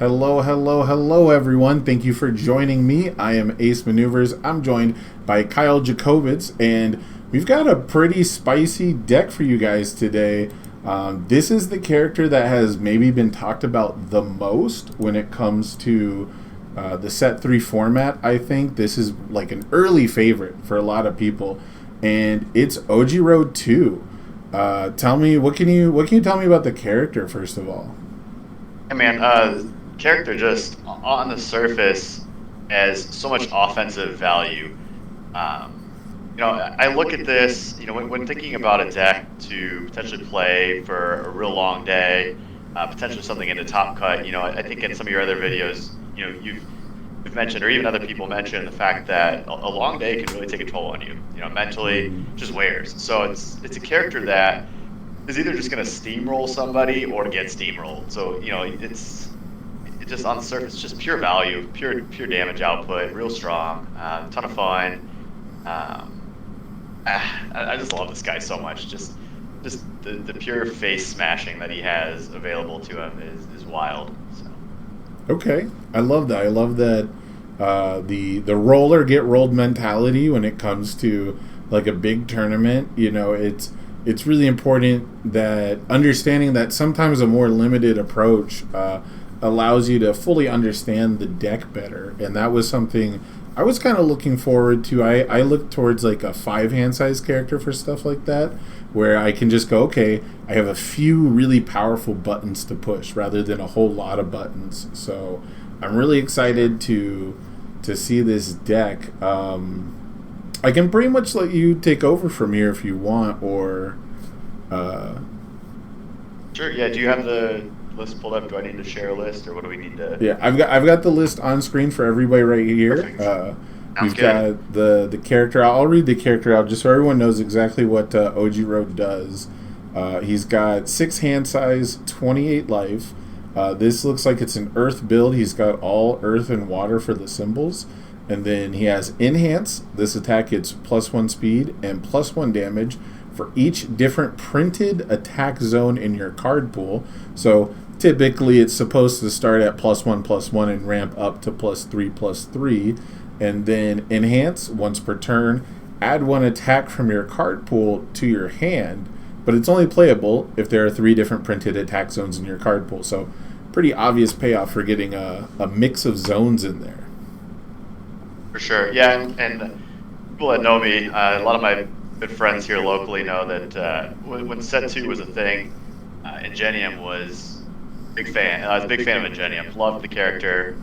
Hello, hello, hello, everyone. Thank you for joining me. I am Ace Maneuvers. I'm joined by Kyle Jacobitz, and we've got a pretty spicy deck for you guys today. This is the character that has maybe been talked about the most when it comes to the set 3 format. I think this is like an early favorite for a lot of people, and it's OJIRO2. Tell me, what can you tell me about the character first of all? Hey man, character just on the surface has so much offensive value. I look at this, when thinking about a deck to potentially play for a real long day, potentially something in the top cut. I think in some of your other videos, you've mentioned, or even other people mentioned, the fact that a long day can really take a toll on you. Mentally, just wears. So it's a character that is either just going to steamroll somebody or get steamrolled. So it's just on the surface, just pure value, pure damage output, real strong, ton of fun. I just love this guy so much. Just the pure face smashing that he has available to him is wild. So. Okay, I love that. I love that the roller get rolled mentality when it comes to like a big tournament. It's really important that understanding that sometimes a more limited approach allows you to fully understand the deck better, and that was something I was kind of looking forward to. I look towards like a 5-hand size character for stuff like that, where I can just go, okay, I have a few really powerful buttons to push rather than a whole lot of buttons. So I'm really excited to see this deck. I can pretty much let you take over from here if you want, or Sure. Yeah. Do you have the list pulled up? Do I need to share a list, or what do we need to? yeah, I've got the list on screen for everybody right here. We've got the character. I'll read the character out just so everyone knows exactly what OJIRO does. He's got 6 hand size, 28 life. This looks like it's an earth build. He's got all earth and water for the symbols. And then he has Enhance. This attack gets +1 speed and +1 damage for each different printed attack zone in your card pool. So typically it's supposed to start at +1/+1 and ramp up to +3/+3. And then Enhance, once per turn, add 1 attack from your card pool to your hand. But it's only playable if there are 3 different printed attack zones in your card pool. So pretty obvious payoff for getting a mix of zones in there. For sure, yeah, and people that know me, a lot of my good friends here locally know that when Set 2 was a thing, Ingenium was a big fan. I was a big fan of Ingenium, loved the character,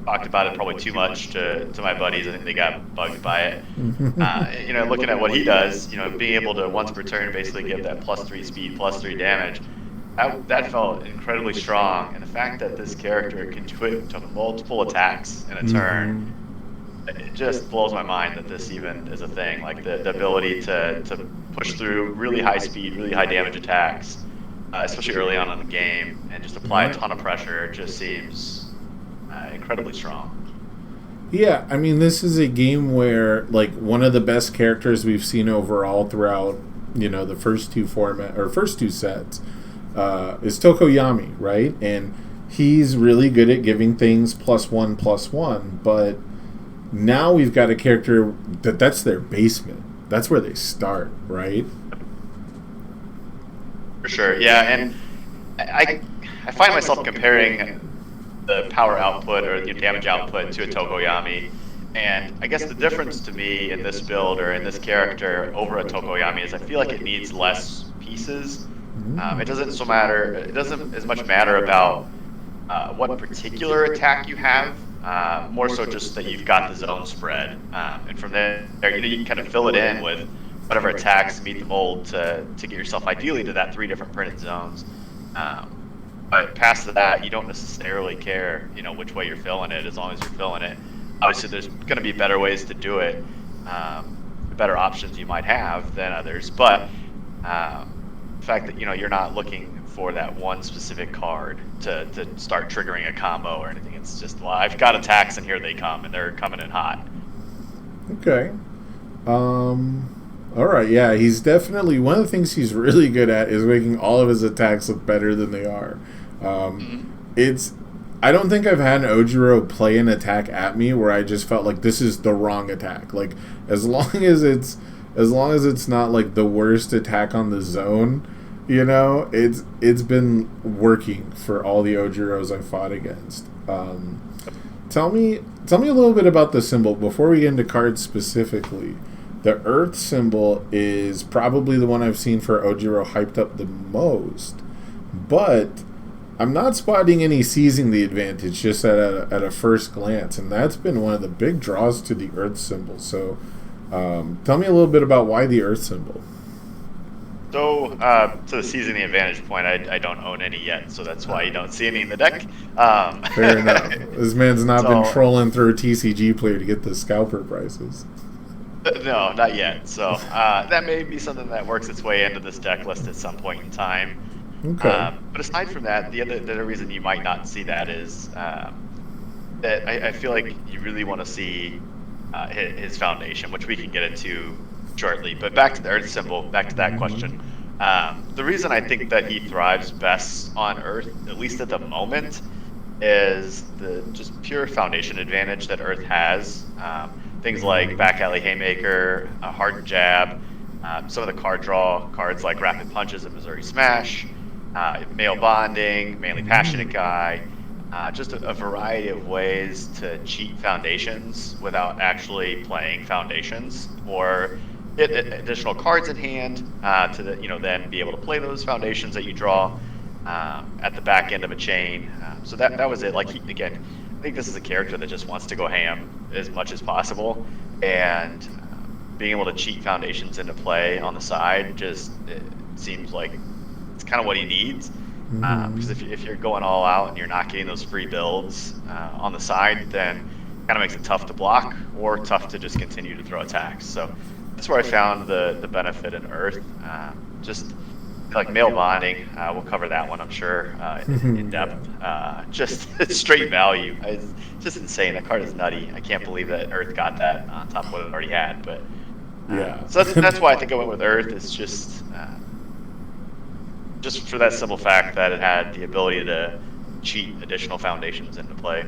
talked about it probably too much to my buddies. I think they got bugged by it. Looking at what he does, being able to once per turn basically give that +3 speed, +3 damage, that felt incredibly strong. And the fact that this character can twit to multiple attacks in a turn, it just blows my mind that this even is a thing. Like the ability to push through really high speed, really high damage attacks, especially early on in the game, and just apply a ton of pressure, just seems incredibly strong. Yeah, I mean, this is a game where like one of the best characters we've seen overall throughout, the first two sets is Tokoyami, right? And he's really good at giving things +1/+1, but now we've got a character that's their basement. That's where they start, right? For sure, yeah, and I find myself comparing the power output or the damage output to a Tokoyami, and I guess the difference to me in this build or in this character over a Tokoyami is I feel like it needs less pieces. It doesn't as much matter about what particular attack you have. More so just that you've got the zone spread, and from there you can kind of fill it in with whatever attacks meet the mold to get yourself ideally to that 3 different printed zones. But past that, you don't necessarily care, which way you're filling it, as long as you're filling it. Obviously, there's going to be better ways to do it, better options you might have than others. But the fact that you're not looking for that one specific card to start triggering a combo or anything. It's just, well, I've got attacks and here they come, and they're coming in hot. Okay. All right, yeah, he's definitely, one of the things he's really good at is making all of his attacks look better than they are. It's I don't think I've had an Ojiro play an attack at me where I just felt like this is the wrong attack. Like as long as it's not like the worst attack on the zone, you know, it's been working for all the Ojiros I fought against. Tell me a little bit about the symbol before we get into cards specifically. The Earth symbol is probably the one I've seen for Ojiro hyped up the most, but I'm not spotting any seizing the advantage just at a first glance, and that's been one of the big draws to the Earth symbol. So tell me a little bit about why the Earth symbol. So, to the seizing the advantage point, I don't own any yet, so that's why you don't see any in the deck. Fair enough. This man's not been trolling through a TCG player to get the scalper prices. No, not yet. So that may be something that works its way into this deck list at some point in time. Okay. But aside from that, the other reason you might not see that is that I feel like you really want to see his foundation, which we can get into shortly. But back to the Earth symbol, back to that question. The reason I think that he thrives best on Earth, at least at the moment, is the just pure foundation advantage that Earth has. Things like back alley haymaker, hard jab, some of the card draw cards like rapid punches and Missouri Smash, male bonding, mainly passionate guy, just a variety of ways to cheat foundations without actually playing foundations, or get additional cards in hand to then be able to play those foundations that you draw at the back end of a chain. So that was it. Like again, I think this is a character that just wants to go ham as much as possible, and being able to cheat foundations into play on the side just it seems like it's kind of what he needs. Because if you're going all out and you're not getting those free builds on the side, then it kind of makes it tough to block or tough to just continue to throw attacks. So that's where I found the benefit in Earth. Just like male bonding, we'll cover that one, I'm sure, in depth. Just straight value. It's just insane. That card is nutty. I can't believe that Earth got that on top of what it already had. But yeah. So that's why I think I went with Earth. It's just for that simple fact that it had the ability to cheat additional foundations into play.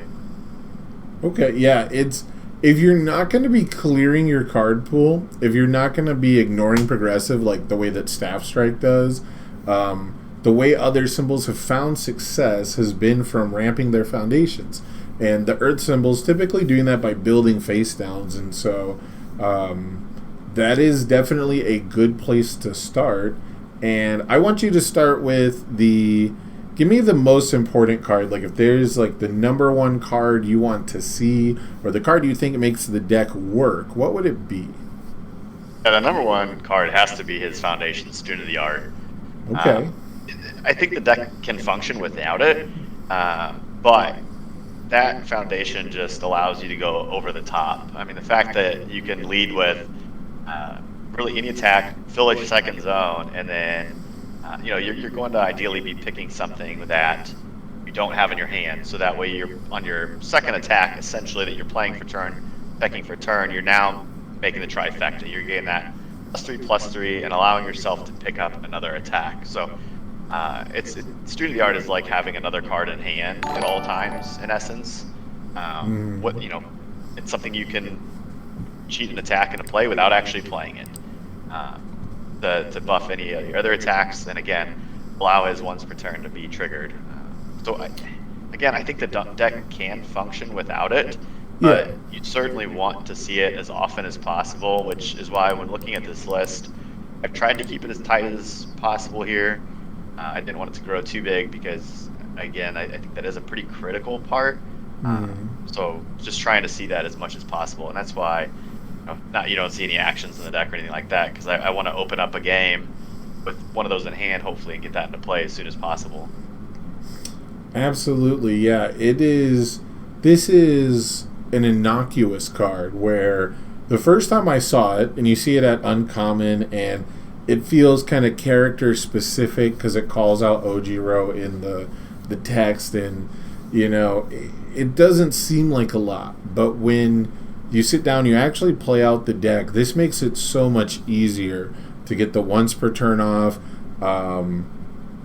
Okay, yeah, it's if you're not going to be clearing your card pool, if you're not going to be ignoring progressive like the way that Staff Strike does, the way other symbols have found success has been from ramping their foundations. And the Earth symbol's typically doing that by building face downs, and so that is definitely a good place to start. And I want you to start with give me the most important card. Like if there's like the number one card you want to see, or the card you think makes the deck work, what would it be? Yeah, the number one card has to be his foundation, Student of the Art. Okay. I think the deck can function without it, but that foundation just allows you to go over the top. I mean, the fact that you can lead with really any attack, fill a second zone, and then you're going to ideally be picking something that you don't have in your hand. So that way you're on your second attack, essentially, that you're playing for turn, pecking for turn, you're now making the trifecta. You're getting that +3/+3 and allowing yourself to pick up another attack. So Student of the Art is like having another card in hand at all times, in essence. It's something you can cheat an attack into play without actually playing it. To buff any of your other attacks, and again, allow his once per turn to be triggered. I think the deck can function without it, but you'd certainly want to see it as often as possible, which is why when looking at this list, I've tried to keep it as tight as possible here. I didn't want it to grow too big because, again, I think that is a pretty critical part. So just trying to see that as much as possible, and that's why you don't see any actions in the deck or anything like that, because I want to open up a game with one of those in hand, hopefully, and get that into play as soon as possible. Absolutely, yeah. This is an innocuous card where the first time I saw it, and you see it at Uncommon, and it feels kind of character specific because it calls out Ojiro in the text, and it doesn't seem like a lot, but when you sit down, you actually play out the deck, this makes it so much easier to get the once per turn off.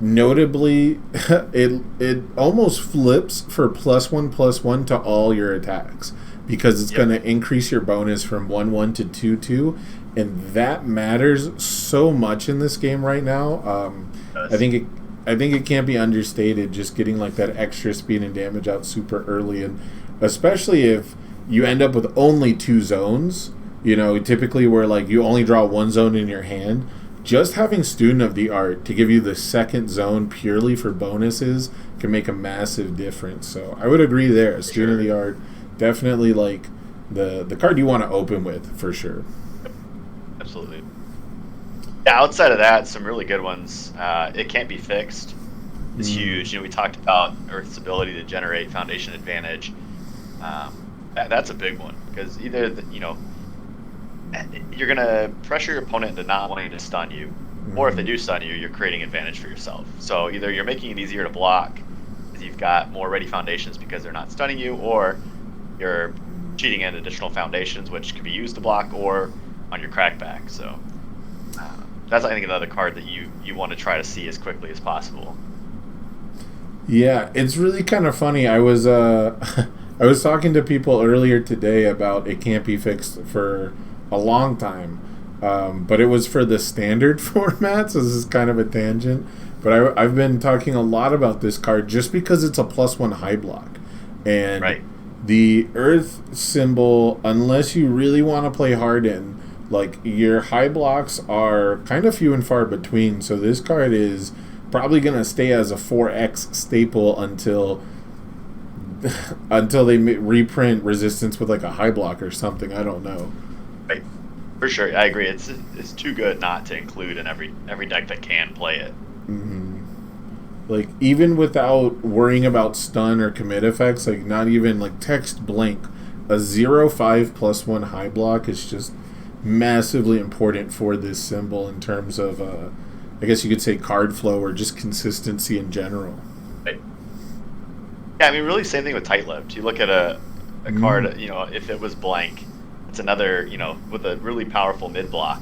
Notably, it almost flips for +1/+1 to all your attacks because it's going to increase your bonus from 1/1 to 2/2, and that matters so much in this game right now. I think it can't be understated. Just getting like that extra speed and damage out super early, and especially if you end up with only 2 zones. Typically where like you only draw 1 zone in your hand. Just having Student of the Art to give you the second zone purely for bonuses can make a massive difference. So I would agree there. Student of the Art, definitely like the card you want to open with for sure. Yep. Absolutely. Yeah, outside of that, some really good ones. It Can't Be Fixed is huge. We talked about Earth's ability to generate foundation advantage. That's a big one because either you're going to pressure your opponent into not wanting to stun you, or if they do stun you, you're creating advantage for yourself. So either you're making it easier to block because you've got more ready foundations because they're not stunning you, or you're cheating in additional foundations which can be used to block or on your crackback. So that's, I think, another card that you want to try to see as quickly as possible. Yeah, it's really kind of funny. I was I was talking to people earlier today about It Can't Be Fixed for a long time, but it was for the standard format, so this is kind of a tangent, but I've been talking a lot about this card just because it's a +1 high block, and the Earth symbol, unless you really want to play Harden, like your high blocks are kind of few and far between, so this card is probably going to stay as a 4X staple until they reprint Resistance with like a high block or something. I don't know. Right. For sure, I agree. It's too good not to include in every deck that can play it. Like even without worrying about stun or commit effects, like not even like text blank, a 0/5 +1 high block is just massively important for this symbol in terms of I guess you could say card flow or just consistency in general. Right. Yeah, I mean, really, same thing with Tight-Lipped. You look at a card, if it was blank, it's another, with a really powerful mid block.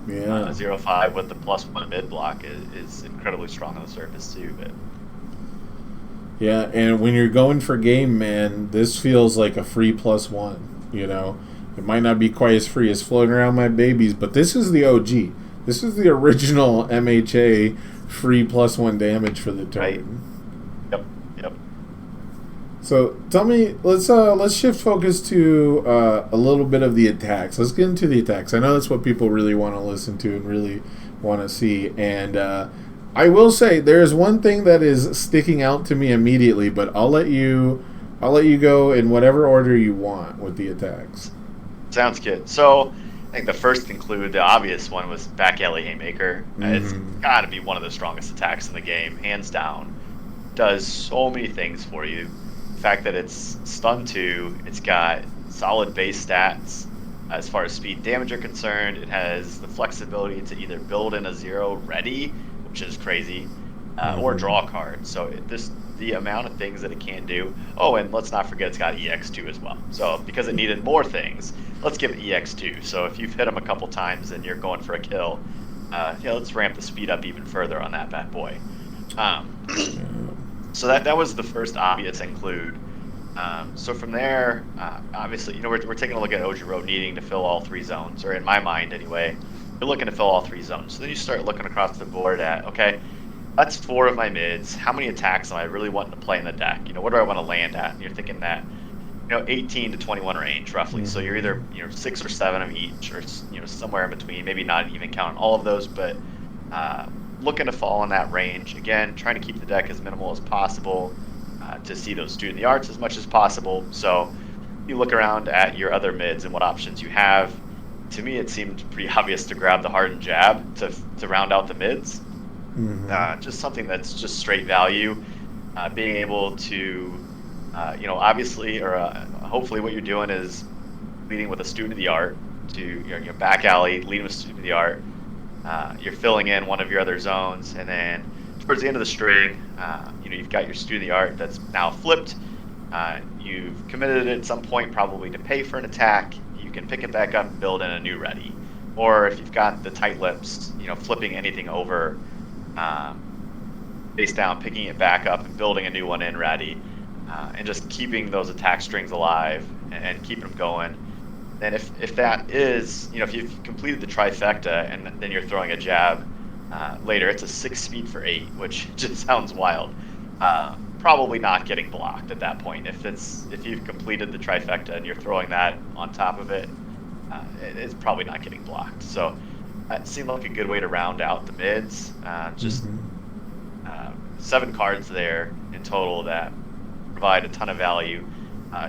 Yeah. 0/5 with the +1 mid block is incredibly strong on the surface too. But yeah, and when you're going for game, man, this feels like a free +1. It might not be quite as free as Floating Around My Babies, but this is the OG. This is the original MHA free +1 damage for the turn. Right. Yep. So tell me, let's shift focus to a little bit of the attacks. Let's get into the attacks. I know that's what people really want to listen to and really want to see. And I will say there is one thing that is sticking out to me immediately, but I'll let you go in whatever order you want with the attacks. Sounds good. So I think the first include the obvious one was Back Alley Haymaker. It's got to be one of the strongest attacks in the game, hands down. Does so many things for you. The fact that it's stun 2, it's got solid base stats as far as speed and damage are concerned. It has the flexibility to either build in a 0 ready, which is crazy, or draw a card. So the amount of things that it can do. Oh, and let's not forget it's got EX2 as well. So because it needed more things, let's give it EX2. So if you've hit them a couple times and you're going for a kill, let's ramp the speed up even further on that bad boy. So that was the first obvious include. So from there, obviously, we're taking a look at OJIRO needing to fill all 3 zones, or in my mind anyway, you're looking to fill all 3 zones. So then you start looking across the board at, okay, that's 4 of my mids. How many attacks am I really wanting to play in the deck? What do I want to land at? And you're thinking that, 18 to 21 range roughly. So you're either 6 or 7 of each, or somewhere in between. Maybe not even counting all of those, but looking to fall in that range. Again, trying to keep the deck as minimal as possible, to see those Student of the Arts as much as possible. So you look around at your other mids and what options you have. To me, it seemed pretty obvious to grab the Hardened Jab to round out the mids. Just something that's just straight value. Being able to, obviously, or hopefully what you're doing is leading with a Student of the Art to your back alley, leading with Student of the Art. You're filling in one of your other zones, and then towards the end of the string, you've got your Student of the Art that's now flipped. You've committed it at some point probably to pay for an attack. You can pick it back up and build in a new ready. Or if you've got the Tight Lips, flipping anything over face down, picking it back up, and building a new one in ready, and just keeping those attack strings alive and keeping them going. And if that is, if you've completed the trifecta and then you're throwing a jab later, it's a 6 speed for 8, which just sounds wild. Probably not getting blocked at that point. If you've completed the trifecta and you're throwing that on top of it, it's probably not getting blocked. So it seemed like a good way to round out the mids. 7 cards there in total that provide a ton of value.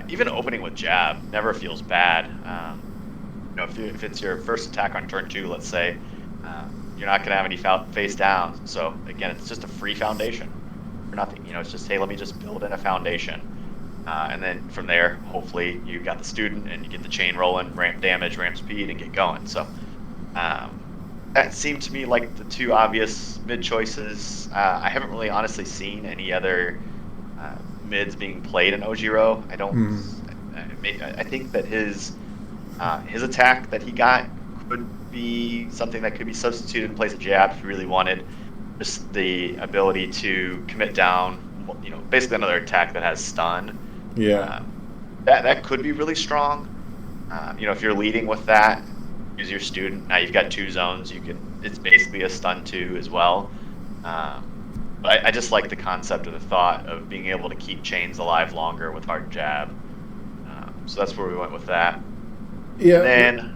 Even opening with jab never feels bad. If it's your first attack on turn 2, let's say, you're not going to have any face down. So again, it's just a free foundation for nothing. It's just, hey, let me just build in a foundation. And then from there, hopefully you got the student and you get the chain rolling, ramp damage, ramp speed, and get going. So that seemed to me like the 2 obvious mid choices. I haven't really honestly seen any other mids being played in OJIRO. I think that his attack that he got could be something that could be substituted in place of jab if you really wanted. Just the ability to commit down, basically another attack that has stun. Yeah. That could be really strong. If you're leading with that, use your student. Now you've got 2 zones. It's basically a stun 2 as well. But I just like the concept of the thought of being able to keep chains alive longer with hard jab. So that's where we went with that. Yeah. And then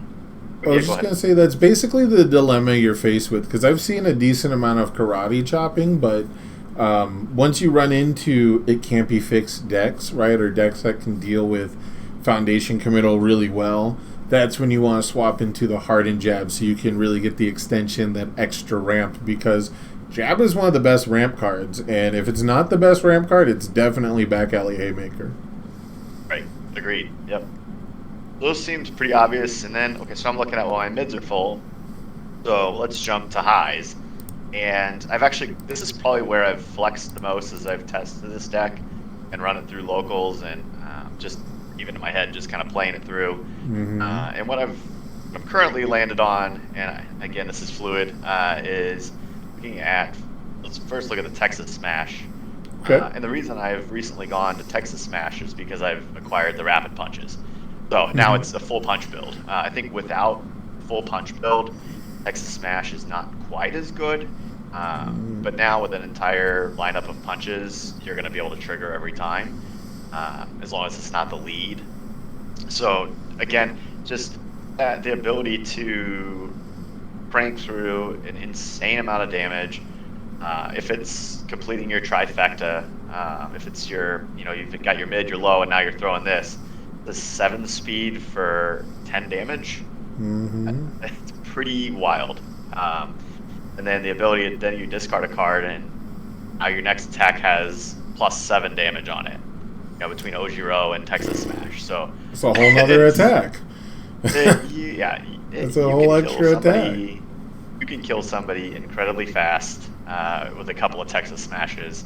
I was just going to say that's basically the dilemma you're faced with, because I've seen a decent amount of karate chopping, but once you run into it can't be fixed decks, right, or decks that can deal with foundation committal really well, that's when you want to swap into the hardened jab so you can really get the extension, that extra ramp, because jab is one of the best ramp cards, and if it's not the best ramp card, it's definitely back alley haymaker. Right, agreed, yep. Those seems pretty obvious, and then, so I'm looking at, my mids are full, so let's jump to highs. And this is probably where I've flexed the most as I've tested this deck and run it through locals and just even in my head, just kind of playing it through. And what I'm currently landed on, and again, this is fluid, is looking at, let's first look at the Texas Smash. Okay. And the reason I've recently gone to Texas Smash is because I've acquired the rapid punches. So now it's a full punch build. I think without full punch build, Texas Smash is not quite as good. But now with an entire lineup of punches, you're going to be able to trigger every time, as long as it's not the lead. So again, just the ability to crank through an insane amount of damage. If it's completing your trifecta, if it's you've got your mid, your low, and now you're throwing this, the 7 speed for 10 damage. It's pretty wild. And then the ability, then you discard a card, and now your next attack has +7 damage on it. Between OJIRO and Texas Smash. So it's a whole nother attack. It's a whole extra attack. You can kill somebody incredibly fast with a couple of Texas Smashes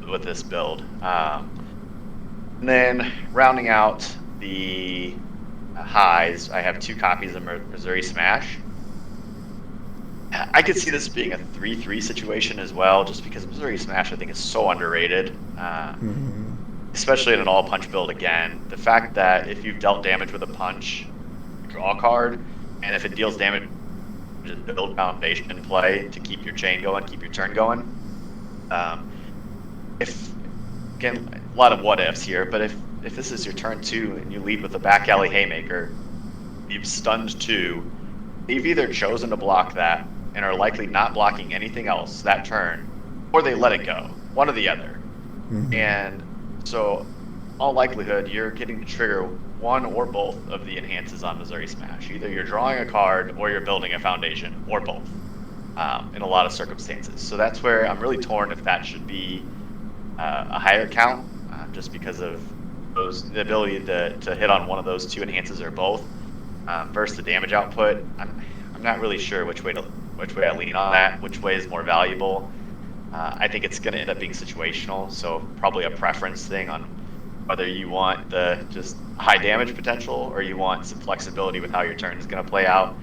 with this build. And then rounding out the highs, I have 2 copies of Missouri Smash. I could see this being a 3-3 situation as well, just because Missouri Smash, I think, is so underrated. Especially in an all-punch build again. The fact that if you've dealt damage with a punch, you draw a card, and if it deals damage, just build foundation in play to keep your chain going, keep your turn going. Again, a lot of what-ifs here, but if this is your turn 2 and you lead with a back alley haymaker, you've stunned 2, they've either chosen to block that and are likely not blocking anything else that turn, or they let it go, one or the other. And so, all likelihood, you're getting to trigger one or both of the enhances on Missouri Smash. Either you're drawing a card, or you're building a foundation, or both, in a lot of circumstances. So that's where I'm really torn if that should be a higher count, just because of the ability to hit on one of those 2 enhances or both, versus the damage output. I'm not really sure which way I lean on that, which way is more valuable. I think it's going to end up being situational, so probably a preference thing on whether you want the just high damage potential or you want some flexibility with how your turn is going to play out,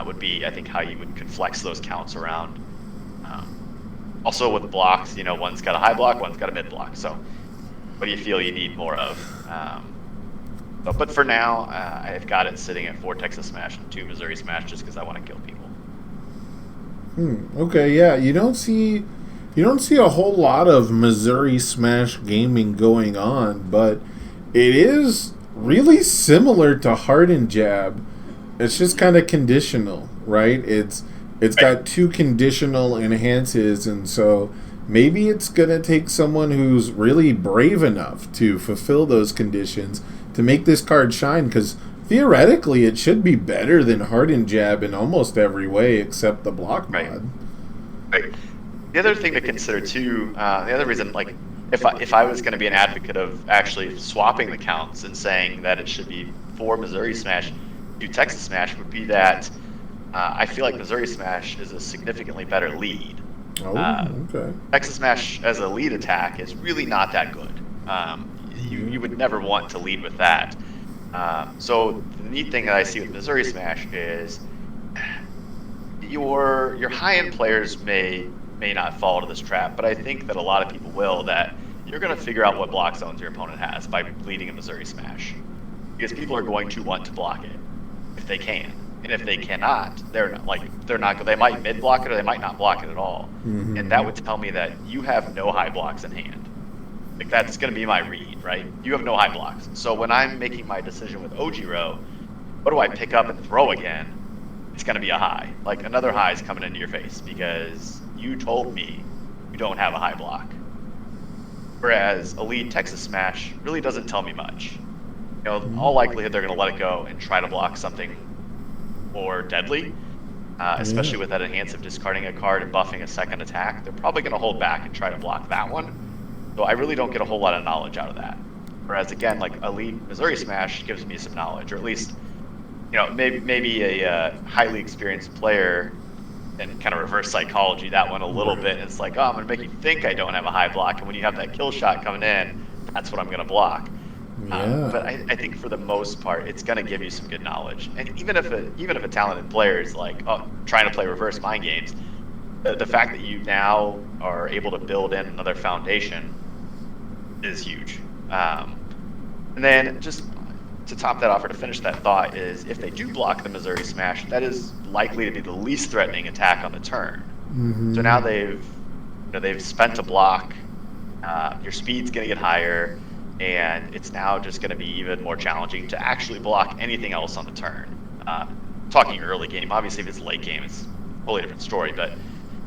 would be, I think, how you could flex those counts around. Also with blocks, one's got a high block, one's got a mid block. So what do you feel you need more of? But for now, I've got it sitting at 4 Texas Smash and 2 Missouri Smash just because I want to kill people. Okay, yeah. You don't see a whole lot of Missouri Smash gaming going on, but it is really similar to Hardened Jab. It's just kind of conditional, right? It's got 2 conditional enhances, and so maybe it's gonna take someone who's really brave enough to fulfill those conditions to make this card shine, because theoretically it should be better than Hardened Jab in almost every way except the block mod. Right. The other thing to consider too, the other reason, like if I was going to be an advocate of actually swapping the counts and saying that it should be 4 Missouri Smash, 2 Texas Smash, would be that I feel like Missouri Smash is a significantly better lead. Okay. Texas Smash as a lead attack is really not that good. You would never want to lead with that. So the neat thing that I see with Missouri Smash is your high-end players may not fall into this trap, but I think that a lot of people will, that you're going to figure out what block zones your opponent has by leading a Missouri Smash. Because people are going to want to block it if they can. And if they cannot, they might mid block it or they might not block it at all. Mm-hmm. And that would tell me that you have no high blocks in hand. Like, that's going to be my read, right? You have no high blocks. So when I'm making my decision with OJIRO, what do I pick up and throw again? It's going to be a high. Like, another high is coming into your face because you told me you don't have a high block. Whereas a lead Texas Smash really doesn't tell me much. All likelihood they're going to let it go and try to block something more deadly, especially with that enhance of discarding a card and buffing a second attack. They're probably going to hold back and try to block that one. So I really don't get a whole lot of knowledge out of that. Whereas again, like a lead Missouri Smash gives me some knowledge, or at least, maybe a highly experienced player and kind of reverse psychology that one a little bit. And it's like, oh, I'm going to make you think I don't have a high block, and when you have that kill shot coming in, that's what I'm going to block. But I think for the most part, it's going to give you some good knowledge. And even if a talented player is like, trying to play reverse mind games, the fact that you now are able to build in another foundation is huge. And then just to top that off, or to finish that thought, is if they do block the Missouri Smash, that is likely to be the least threatening attack on the turn. Mm-hmm. So now they've spent a block. Your speed's going to get higher, and it's now just going to be even more challenging to actually block anything else on the turn. Talking early game, obviously if it's late game, it's a totally different story, but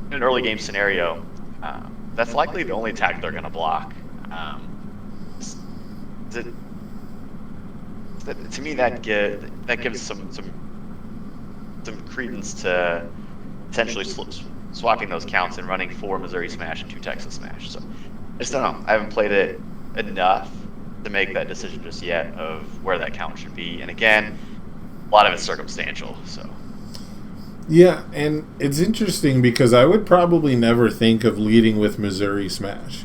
in an early game scenario, that's likely the only attack they're going to block. To me, that gives some credence to potentially swapping those counts and running 4 Missouri Smash and 2 Texas Smash. So I just don't know. I haven't played it enough to make that decision just yet of where that count should be. And again, a lot of it's circumstantial. So. Yeah, and it's interesting because I would probably never think of leading with Missouri Smash.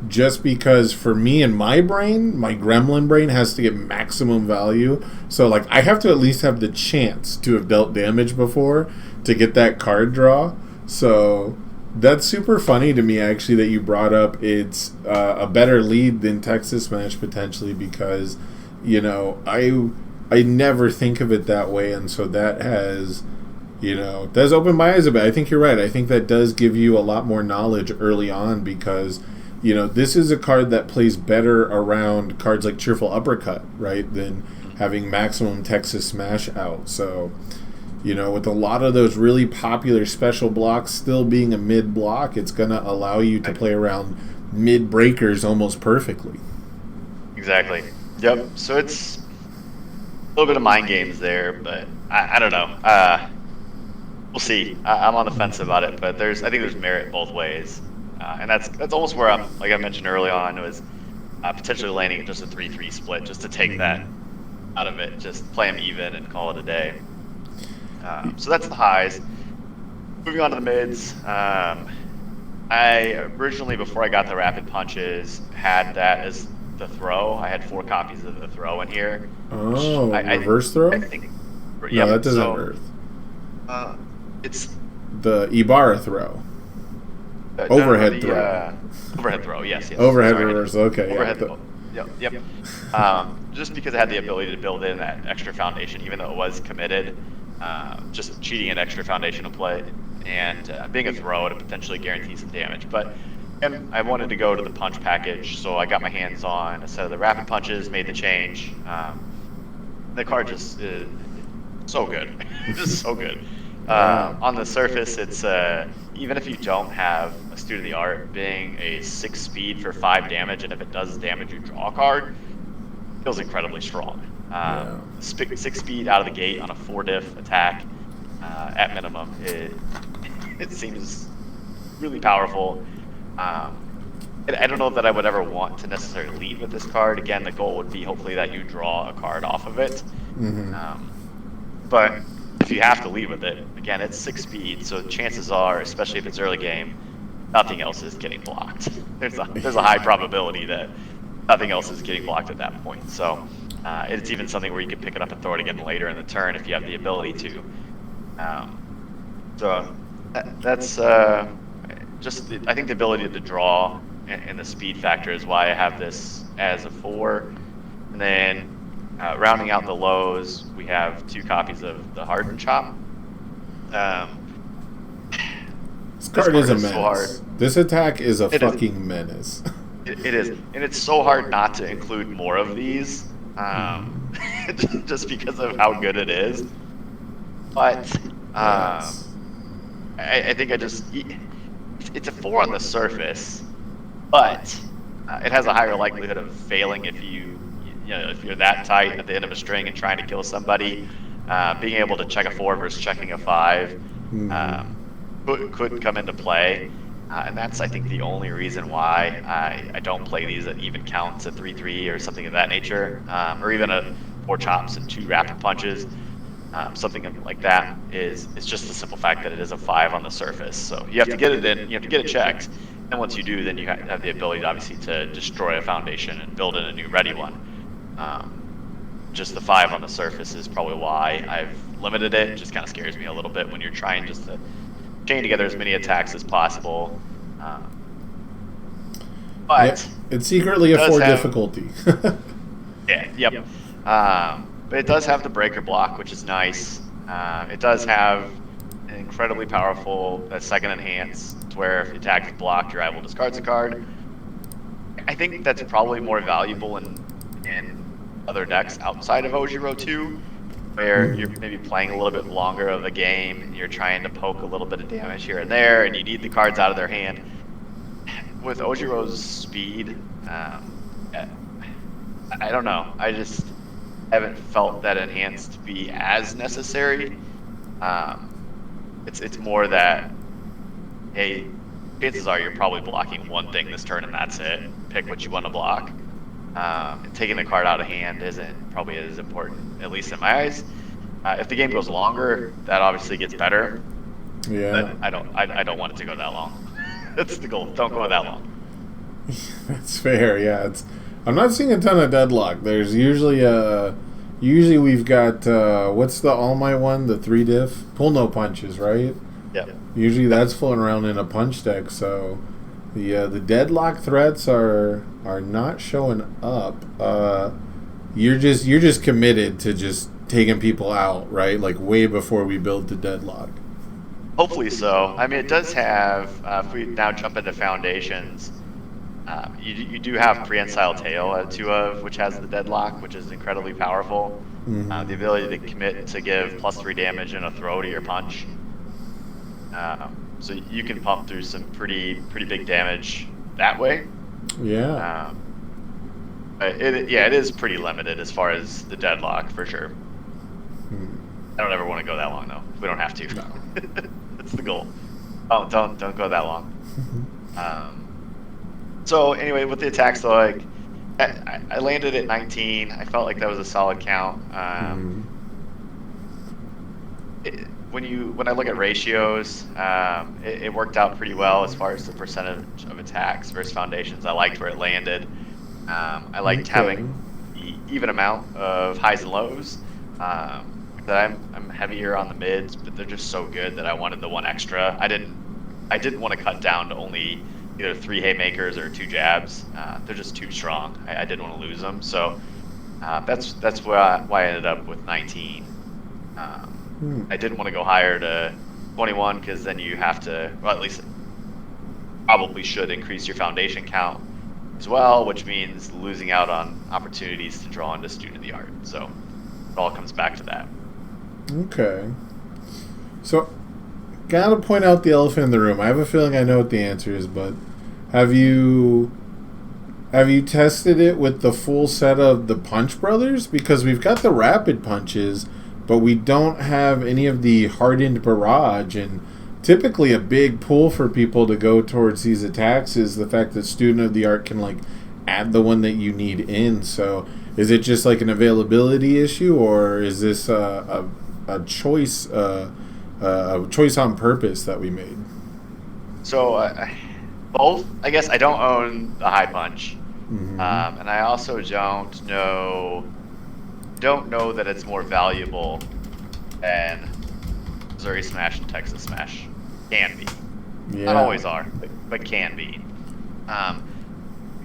Just because for me and my brain, my gremlin brain has to get maximum value. So, like, I have to at least have the chance to have dealt damage before to get that card draw. So, that's super funny to me, actually, that you brought up it's a better lead than Texas Smash, potentially, because, I never think of it that way. And so that has, does open my eyes a bit. I think you're right. I think that does give you a lot more knowledge early on because this is a card that plays better around cards like Cheerful Uppercut, right, than having maximum Texas Smash out. So, with a lot of those really popular special blocks still being a mid block, it's going to allow you to play around mid breakers almost perfectly. Exactly. Yep. So it's a little bit of mind games there, but I don't know. We'll see. I'm on the fence about it, but I think there's merit both ways. And that's almost where I'm, like I mentioned early on, was potentially landing at just a 3-3 split, just to take that out of it, just play them even and call it a day. So that's the highs. Moving on to the mids. I originally, before I got the rapid punches, had that as the throw. I had 4 copies of the throw in here. Oh, reverse throw? I think. No, that doesn't work. It's the Ibarra throw. Overhead throw. Overhead throw, yes. Overhead Sorry. reversal, okay. Overhead Yeah. Yep. Just because it had the ability to build in that extra foundation, even though it was committed, just cheating an extra foundational play and being a throw to potentially guarantee some damage. But and I wanted to go to the punch package, so I got my hands on a set of the rapid punches, made the change. The card just is so good. Just so good. On the surface, it's even if you don't have a state of the art, being a 6 speed for 5 damage, and if it does damage, you draw a card, feels incredibly strong. 6 speed out of the gate on a 4 diff attack at minimum. It seems really powerful. I don't know that I would ever want to necessarily lead with this card. Again, the goal would be hopefully that you draw a card off of it. But if you have to lead with it, again, it's 6 speed, so chances are, especially if it's early game, nothing else is getting blocked. There's a high probability that nothing else is getting blocked at that point. So it's even something where you can pick it up and throw it again later in the turn if you have the ability to. So that's I think the ability to draw and the speed factor is why I have this as a 4. And then rounding out the lows, we have 2 copies of the Hardened Chop. This card is a menace. So hard. This attack is a fucking menace. It is. And it's so hard not to include more of these, just because of how good it is. But I think it's a 4 on the surface, but it has a higher likelihood of failing if if you're that tight at the end of a string and trying to kill somebody. Being able to check a 4 versus checking a 5 could come into play, and that's, I think, the only reason why I don't play these at even counts at 3/3 or something of that nature, or even a 4 chops and 2 rapid punches. Something like that is just the simple fact that it is a 5 on the surface. So you have to get it in, you have to get it checked, and once you do, then you have the ability, obviously, to destroy a foundation and build in a new ready one. Just the 5 on the surface is probably why I've limited it. It just kind of scares me a little bit when you're trying just to chain together as many attacks as possible. But it's secretly a 4 difficulty. But it does have the breaker block, which is nice. It does have an incredibly powerful second enhance, to where if the attack is blocked, your rival discards a card. I think that's probably more valuable in other decks outside of OJIRO2, where you're maybe playing a little bit longer of a game, and you're trying to poke a little bit of damage here and there, and you need the cards out of their hand. With OJIRO's speed, I don't know. I just haven't felt that enhanced to be as necessary. It's more that, hey, chances are you're probably blocking one thing this turn and that's it. Pick what you want to block. And taking the card out of hand isn't probably as important, at least in my eyes. If the game goes longer, that obviously gets better. Yeah. But I don't want it to go that long. That's the goal. Don't go that long. That's fair. Yeah, I'm not seeing a ton of deadlock. There's usually we've got what's the All Might one? The 3 diff pull no punches, right? Yeah. Usually that's floating around in a punch deck. So the deadlock threats are not showing up. You're just committed to just taking people out, right? Like way before we build the deadlock. Hopefully so. I mean, it does have. If we now jump into foundations. You do have Prehensile Tail at 2 of, which has the deadlock, which is incredibly powerful. The ability to commit to give +3 damage and a throw to your punch. So you can pump through some pretty big damage that way. Yeah. It is pretty limited as far as the deadlock for sure. I don't ever want to go that long though. We don't have to. No. That's the goal. Oh, don't go that long. So anyway, with the attacks, though, like I landed at 19. I felt like that was a solid count. When I look at ratios, it worked out pretty well as far as the percentage of attacks versus foundations. I liked where it landed. I liked having the even amount of highs and lows. That I'm heavier on the mids, but they're just so good that I wanted the 1 extra. I didn't I didn't want to cut down to only either 3 haymakers or 2 jabs. They're just too strong. I didn't want to lose them, so that's why I ended up with 19. I didn't want to go higher to 21 because then you have to, well, at least probably should increase your foundation count as well, which means losing out on opportunities to draw into student of the art. So it all comes back to that. Okay. So, gotta point out the elephant in the room. I have a feeling I know what the answer is, but have you tested it with the full set of the Punch Brothers? Because we've got the rapid punches, but we don't have any of the hardened barrage, and typically a big pull for people to go towards these attacks is the fact that student of the art can like add the one that you need in. So is it just like an availability issue, or is this a choice on purpose that we made? So both. I guess I don't own the high punch, and I also don't know that it's more valuable than Missouri Smash and Texas Smash. Can be. Yeah. Not always are, but can be.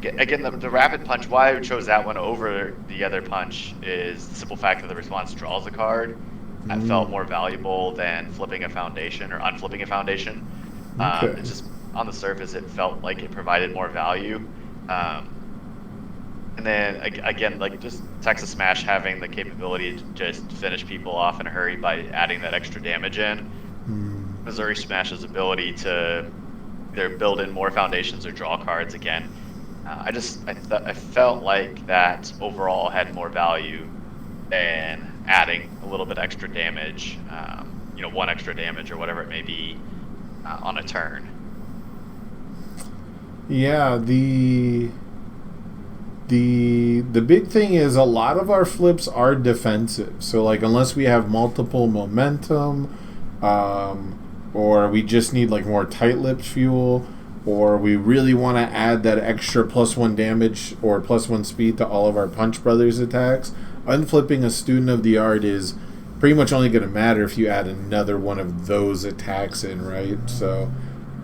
Again, the rapid punch, why I chose that one over the other punch is the simple fact that the response draws a card. I felt more valuable than flipping a foundation or unflipping a foundation. Okay. It's just on the surface, it felt like it provided more value. And then again, like just Texas Smash having the capability to just finish people off in a hurry by adding that extra damage in. Missouri Smash's ability to either build in more foundations or draw cards again. I felt like that overall had more value than adding a little bit extra damage, 1 extra damage or whatever it may be on a turn. Yeah, the big thing is a lot of our flips are defensive. So like unless we have multiple momentum, or we just need like more tight-lipped fuel, or we really want to add that extra +1 damage or +1 speed to all of our Punch Brothers attacks, unflipping a student of the art is pretty much only going to matter if you add another one of those attacks in, right? So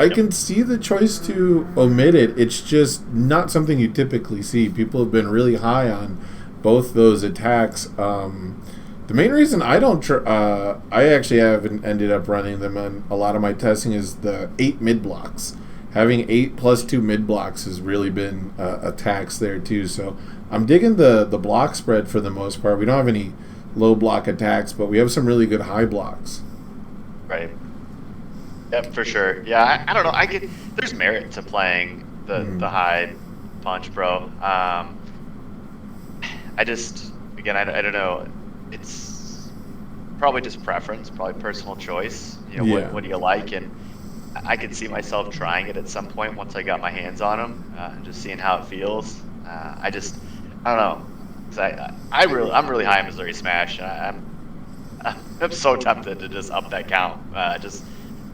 I can see the choice to omit it. It's just not something you typically see. People have been really high on both those attacks. The main reason I don't, I actually haven't ended up running them on a lot of my testing is the 8 mid blocks. Having 8 + 2 mid blocks has really been a tax there too. So I'm digging the block spread for the most part. We don't have any low block attacks, but we have some really good high blocks. Right. Yep, for sure. Yeah, I don't know. There's merit to playing the high punch, bro. I don't know. It's probably just preference, probably personal choice. What do you like? And I could see myself trying it at some point once I got my hands on them, and just seeing how it feels. I don't know. 'Cause I'm really high in Missouri Smash. I'm so tempted to just up that count.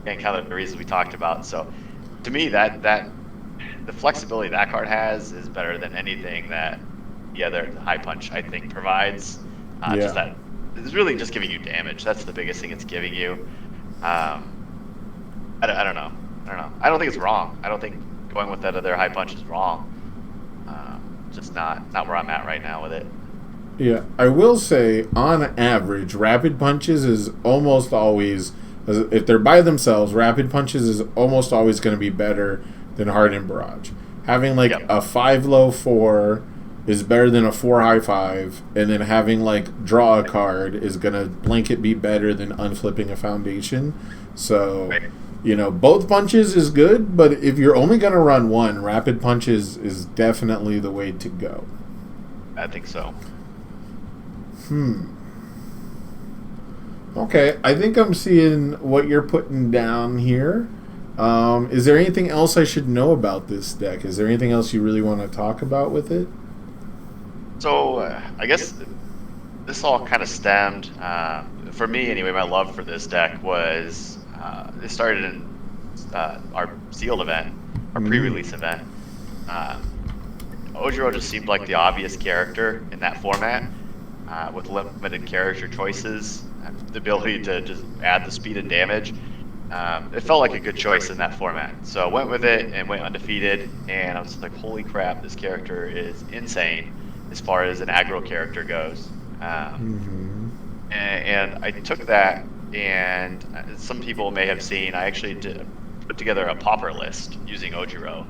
And kind of the reasons we talked about. So to me, that the flexibility that card has is better than anything that the other high punch I think provides. Just that it's really just giving you damage. That's the biggest thing it's giving you. I don't know. I don't think it's wrong. I don't think going with that other high punch is wrong. Just not where I'm at right now with it. Yeah, I will say on average, rapid punches is almost always, if they're by themselves, rapid punches is almost always going to be better than hardened barrage. Having like a 5 low 4 is better than a 4 high 5, and then having like draw a card is going to blanket be better than unflipping a foundation. So, both punches is good, but if you're only going to run one, rapid punches is definitely the way to go. I think so. Okay, I think I'm seeing what you're putting down here. Is there anything else I should know about this deck? Is there anything else you really want to talk about with it? So I guess this all kind of stemmed, for me anyway, my love for this deck was, it started in our sealed event, our pre-release event. OJIRO just seemed like the obvious character in that format, with limited character choices, the ability to just add the speed and damage. it felt like a good choice in that format. So I went with it and went undefeated, and I was like, holy crap, this character is insane as far as an aggro character goes. And I took that, and some people may have seen, I actually put together a pauper list using OJIRO.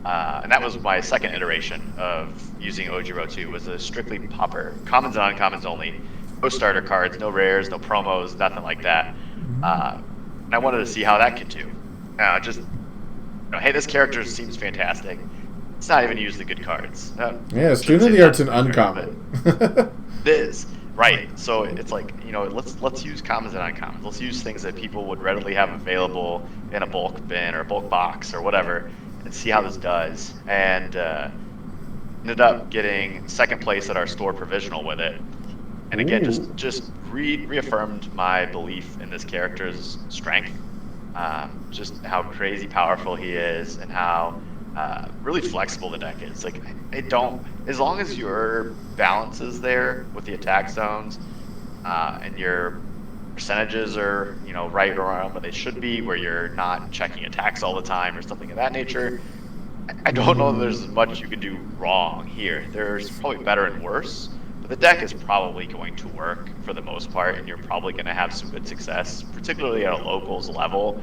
And that was my second iteration of using OJIRO2, was a strictly pauper, commons and uncommons only. No starter cards, no rares, no promos, nothing like that. And I wanted to see how that could do. Hey, this character seems fantastic. It's not even used the good cards. Yeah, Student of the Art's an uncommon. It is. Right. So it's like, let's use commons and uncommons. Let's use things that people would readily have available in a bulk bin or a bulk box or whatever, and see how this does. And ended up getting second place at our store provisional with it. And again, just reaffirmed my belief in this character's strength, just how crazy powerful he is, and how really flexible the deck is. Like, as long as your balance is there with the attack zones, and your percentages are, right around where they should be, where you're not checking attacks all the time or something of that nature, I don't know that there's much you can do wrong here. There's probably better and worse, but the deck is probably going to work for the most part, and you're probably going to have some good success, particularly at a locals level,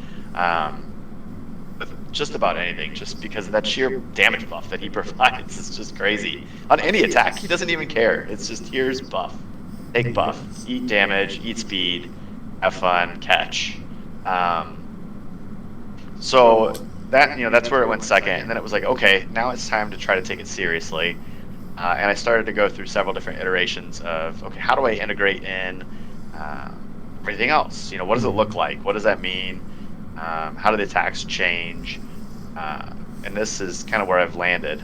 with just about anything, just because of that sheer damage buff that he provides is just crazy. On any attack, he doesn't even care. It's just, here's buff. Take buff. Eat damage, eat speed, have fun, catch. So that, that's where it went second, and then it was like, okay, now it's time to try to take it seriously. And I started to go through several different iterations of, okay, how do I integrate in everything else? What does it look like? What does that mean? How do the attacks change? And this is kind of where I've landed,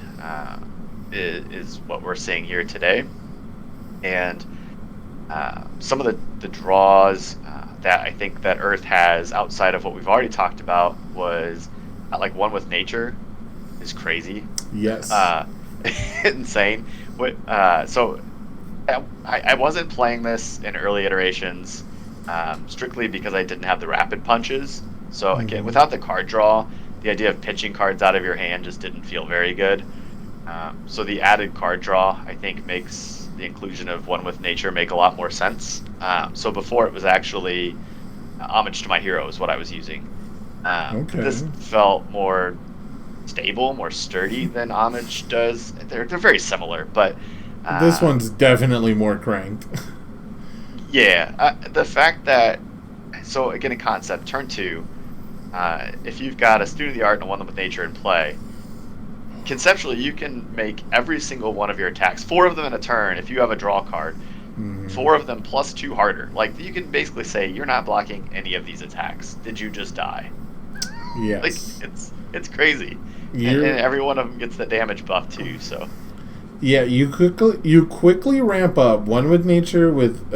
is what we're seeing here today. And some of the draws that I think that Earth has outside of what we've already talked about was like One with Nature is crazy. Yes. Insane. So I wasn't playing this in early iterations strictly because I didn't have the rapid punches. So again, without the card draw, the idea of pitching cards out of your hand just didn't feel very good. So the added card draw, I think, makes the inclusion of One with Nature make a lot more sense. So before, it was actually Homage to My Hero is what I was using. This felt more stable, more sturdy than Homage does. They're very similar, but this one's definitely more cranked. Yeah, the fact that, so again, in concept, turn 2, if you've got a Student of the Art and a One with Nature in play, conceptually you can make every single one of your attacks, 4 of them in a turn if you have a draw card, 4 of them plus 2 harder. Like, you can basically say, you're not blocking any of these attacks. Did you just die? Yes. Like, it's crazy. And every one of them gets the damage buff too, so. Yeah, you quickly ramp up One with Nature with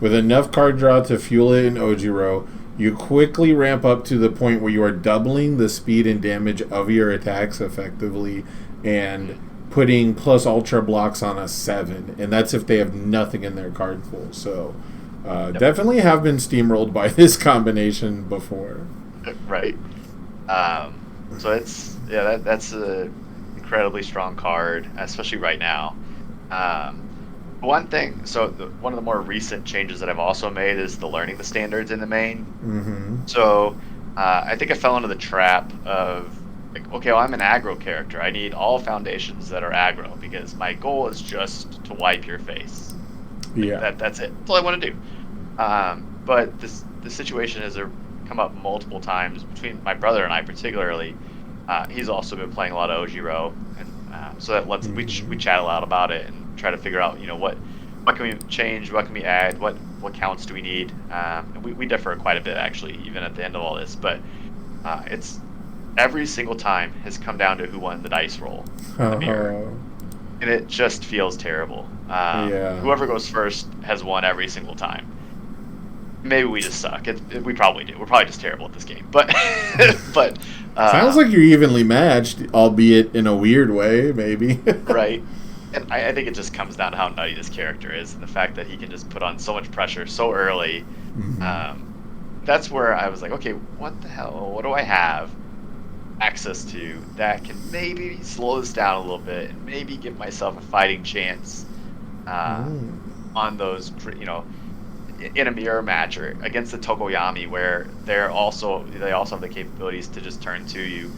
enough card draw to fuel it in OJIRO. You quickly ramp up to the point where you are doubling the speed and damage of your attacks effectively, and putting plus ultra blocks on a 7, and that's if they have nothing in their card pool. So definitely have been steamrolled by this combination before. Right. So that's a incredibly strong card, especially right now. One thing, one of the more recent changes that I've also made is the learning the standards in the main. So I think I fell into the trap of, like, okay, well, I'm an aggro character. I need all foundations that are aggro because my goal is just to wipe your face. Yeah, that's it. That's all I want to do. But the situation has come up multiple times between my brother and I, particularly. He's also been playing a lot of OJIRO, and so that we chat a lot about it and try to figure out, what can we change, what can we add, what counts do we need. And we differ quite a bit, actually, even at the end of all this. But it's every single time has come down to who won the dice roll in the mirror, and it just feels terrible. Whoever goes first has won every single time. Maybe we just suck. We probably do. We're probably just terrible at this game. But sounds like you're evenly matched, albeit in a weird way, maybe. Right. And I think it just comes down to how nutty this character is, and the fact that he can just put on so much pressure so early, that that's where I was like, okay, what the hell? What do I have access to that can maybe slow this down a little bit and maybe give myself a fighting chance on those, in a mirror match or against the Tokoyami, where they also have the capabilities to just turn to you.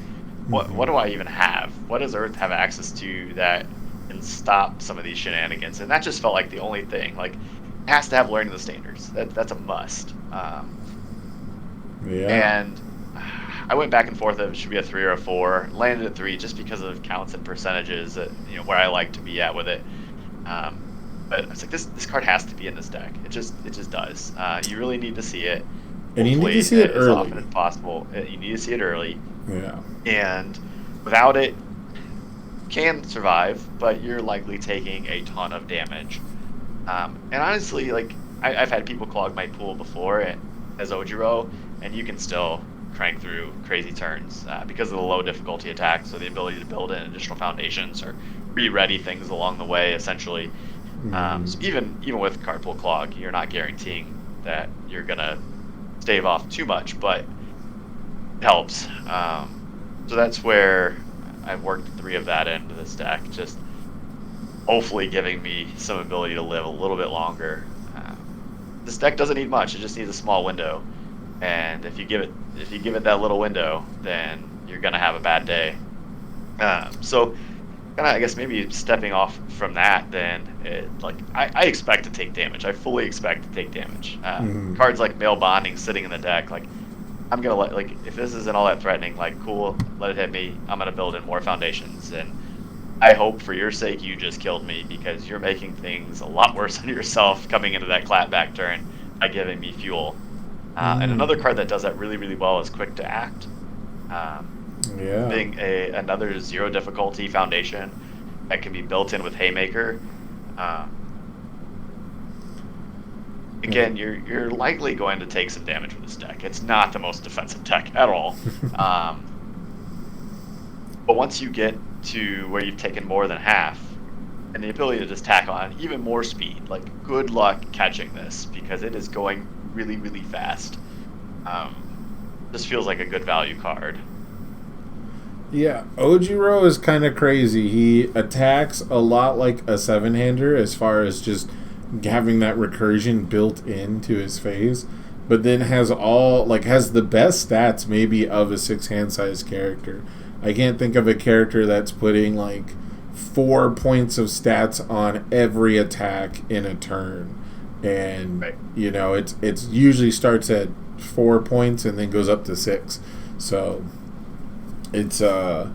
What do I even have? What does Earth have access to that can stop some of these shenanigans? And that just felt like the only thing. Like, it has to have learning the standards. That's a must. And I went back and forth if it should be a 3 or a 4. Landed at 3 just because of counts and percentages, where I like to be at with it. But I was like, this card has to be in this deck. It just does. You really need to see it. And you need to see it as early. often as possible. You need to see it early. Yeah. And without it, can survive, but you're likely taking a ton of damage. And honestly, like, I've had people clog my pool before as OJIRO, and you can still crank through crazy turns because of the low difficulty attacks, or the ability to build in additional foundations or re-ready things along the way, essentially. So even with card pool clog, you're not guaranteeing that you're gonna stave off too much, but it helps. So that's where I've worked 3 of that into this deck, just hopefully giving me some ability to live a little bit longer. This deck doesn't need much; it just needs a small window, and if you give it that little window, then you're gonna have a bad day. So, kind of, I guess, maybe stepping off from that, then I expect to take damage. I fully expect to take damage. Cards like Male Bonding sitting in the deck, like, I'm gonna if this isn't all that threatening, like, cool, let it hit me. I'm gonna build in more foundations, and I hope for your sake you just killed me, because you're making things a lot worse on yourself coming into that clapback turn by giving me fuel. And another card that does that really, really well is Quick to Act. Being another 0 difficulty foundation that can be built in with Haymaker. Again, you're likely going to take some damage with this deck. It's not the most defensive deck at all. But once you get to where you've taken more than half, and the ability to just tack on even more speed, like, good luck catching this, because it is going really, really fast. This feels like a good value card. Yeah, OJIRO is kind of crazy. He attacks a lot like a 7-hander as far as just having that recursion built into his phase, but then has the best stats maybe of a 6-hand size character. I can't think of a character that's putting like 4 points of stats on every attack in a turn, and it's usually starts at 4 points and then goes up to 6. So it's I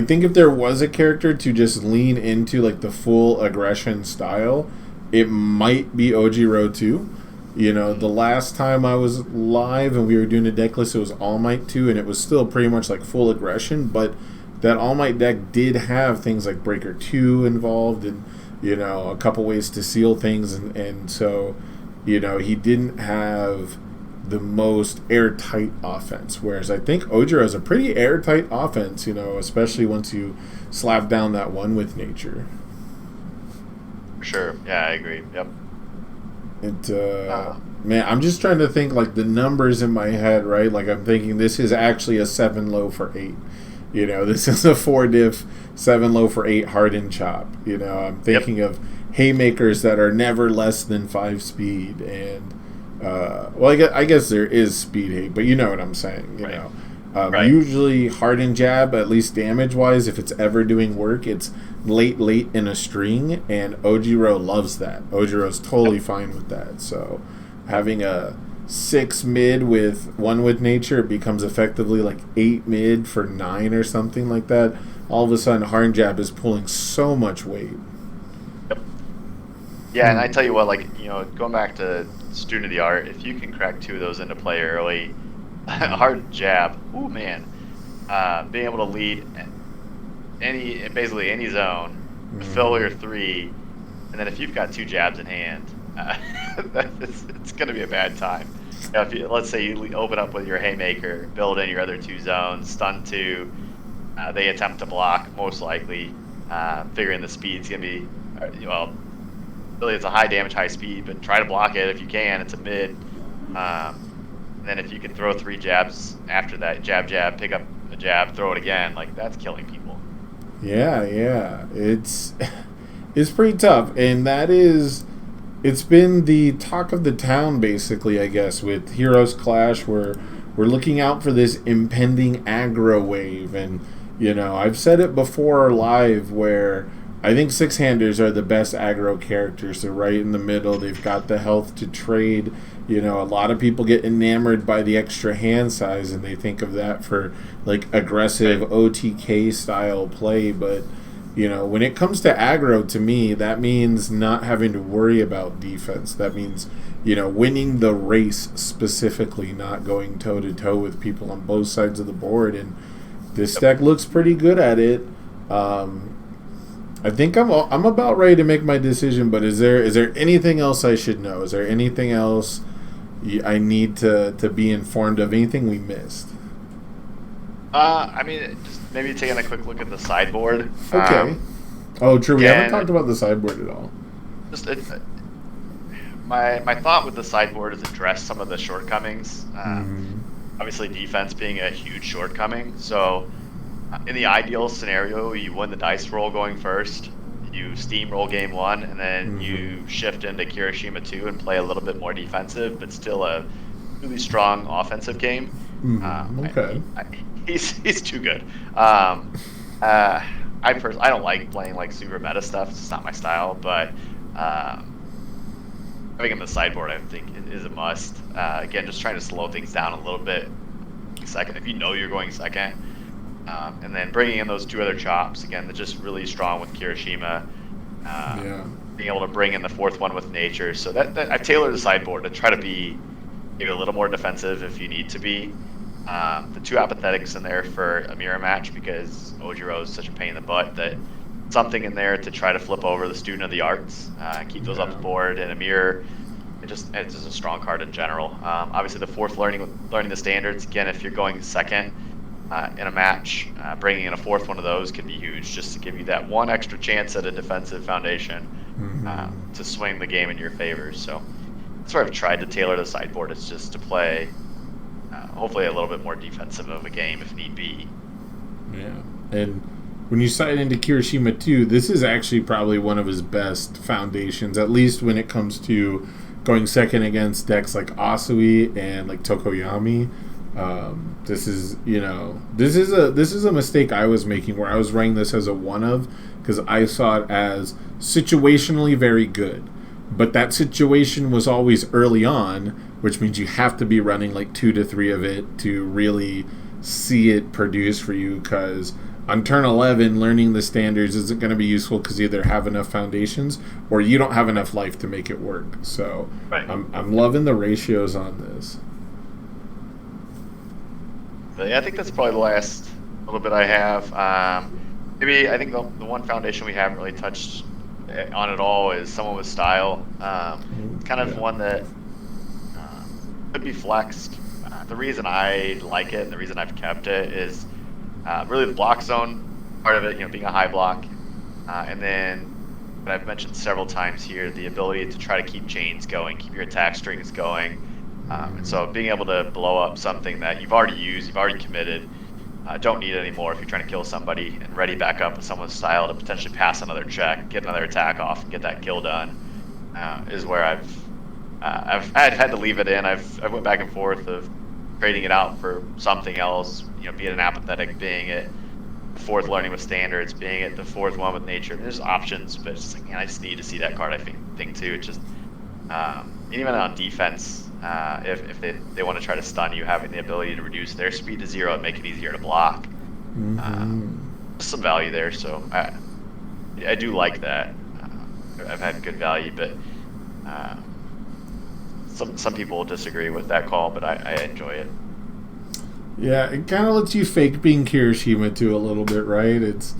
think if there was a character to just lean into like the full aggression style, it might be OJIRO2. The last time I was live and we were doing a deck list, it was All Might 2, and it was still pretty much like full aggression, but that All Might deck did have things like Breaker 2 involved, and a couple ways to seal things, and so he didn't have the most airtight offense, whereas I think OJIRO is a pretty airtight offense, especially once you slap down that one with nature. Sure. Yeah, I agree. Yep. Man, I'm just trying to think like the numbers in my head, right? Like, I'm thinking this is actually a 7 low for 8. This is a 4 diff 7 low for 8 hardened chop. I'm thinking of haymakers that are never less than 5 speed, and I guess there is speed hate, but you know what I'm saying. Usually hardened jab, at least damage wise, if it's ever doing work, it's late in a string, and OJIRO loves that. OJIRO's totally fine with that. So having a 6 mid with 1 with nature, it becomes effectively like 8 mid for 9 or something like that. All of a sudden, hardened jab is pulling so much weight. Yep. Yeah, and I tell you what, going back to student of the art, if you can crack 2 of those into play early, hard jab, oh man, being able to lead basically any zone, fill your 3, and then if you've got 2 jabs in hand, it's going to be a bad time. Let's say you open up with your haymaker, build in your other 2 zones, stun 2, they attempt to block, most likely, figuring the speed's going to be, really it's a high damage, high speed, but try to block it if you can. It's a mid. And then if you can throw 3 jabs after that, jab, jab, pick up a jab, throw it again, like that's killing people. Yeah. It's pretty tough, and it's been the talk of the town basically, I guess, with Heroes Clash, where we're looking out for this impending aggro wave. And I've said it before live, where I think 6-handers are the best aggro characters. They're right in the middle. They've got the health to trade. A lot of people get enamored by the extra hand size, and they think of that for like aggressive OTK style play. But when it comes to aggro, to me, that means not having to worry about defense. That means winning the race specifically, not going toe to toe with people on both sides of the board. And this deck looks pretty good at it. I think I'm about ready to make my decision. But is there anything else I should know? Is there anything else I need to be informed of? Anything we missed? I mean, just maybe taking a quick look at the sideboard. Okay. True. We haven't talked about the sideboard at all. Just my thought with the sideboard is address some of the shortcomings. Obviously, defense being a huge shortcoming. So, in the ideal scenario, you win the dice roll going first. You steamroll game 1, and then you shift into Kirishima 2 and play a little bit more defensive, but still a really strong offensive game. Okay. He's too good. I don't like playing like super meta stuff. It's just not my style. But having him in the sideboard, I think, is a must. Again, just trying to slow things down a little bit. Second, if you know you're going second. And then bringing in those 2 other chops, again, they're just really strong with Kirishima. Being able to bring in the 4th one with Nature. So that I've tailored the sideboard to try to be maybe a little more defensive if you need to be. The 2 apathetics in there for a mirror match, because OJIRO is such a pain in the butt, that something in there to try to flip over the student of the arts, keep those up the board, and a mirror. It's just a strong card in general. Obviously, the 4th learning the standards. Again, if you're going second in a match, bringing in a 4th one of those could be huge, just to give you that one extra chance at a defensive foundation to swing the game in your favor. So that's where I've tried to tailor the sideboard. It's just to play hopefully a little bit more defensive of a game if need be. Yeah, and when you side into Kirishima 2, this is actually probably one of his best foundations, at least when it comes to going second against decks like Asui and like Tokoyami. This is a mistake I was making, where I was running this as a one of, because I saw it as situationally very good, but that situation was always early on, which means you have to be running like 2 to 3 of it to really see it produce for you, because on turn 11, learning the standards isn't going to be useful, because you either have enough foundations or you don't have enough life to make it work. So right. I'm loving the ratios on this. But yeah, I think that's probably the last little bit I have. Maybe I think the one foundation we haven't really touched on at all is someone with style. Kind of one that could be flexed. The reason I like it and the reason I've kept it is really the block zone part of it, being a high block. And then, what I've mentioned several times here, the ability to try to keep chains going, keep your attack strings going. And so being able to blow up something that you've already used, you've already committed, don't need it anymore if you're trying to kill somebody, and ready back up with someone's style to potentially pass another check, get another attack off, and get that kill done, is where I've had to leave it in. I've went back and forth of trading it out for something else, be it an apathetic, being it the 4th learning with standards, being it the 4th one with nature. There's options, but it's just like, man, I just need to see that card. I think too. It's just even on defense, if they want to try to stun you, having the ability to reduce their speed to 0 and make it easier to block. Some value there, so I do like that. I've had good value, but some people will disagree with that call, but I enjoy it. Yeah, it kind of lets you fake being Kirishima too a little bit, right? It's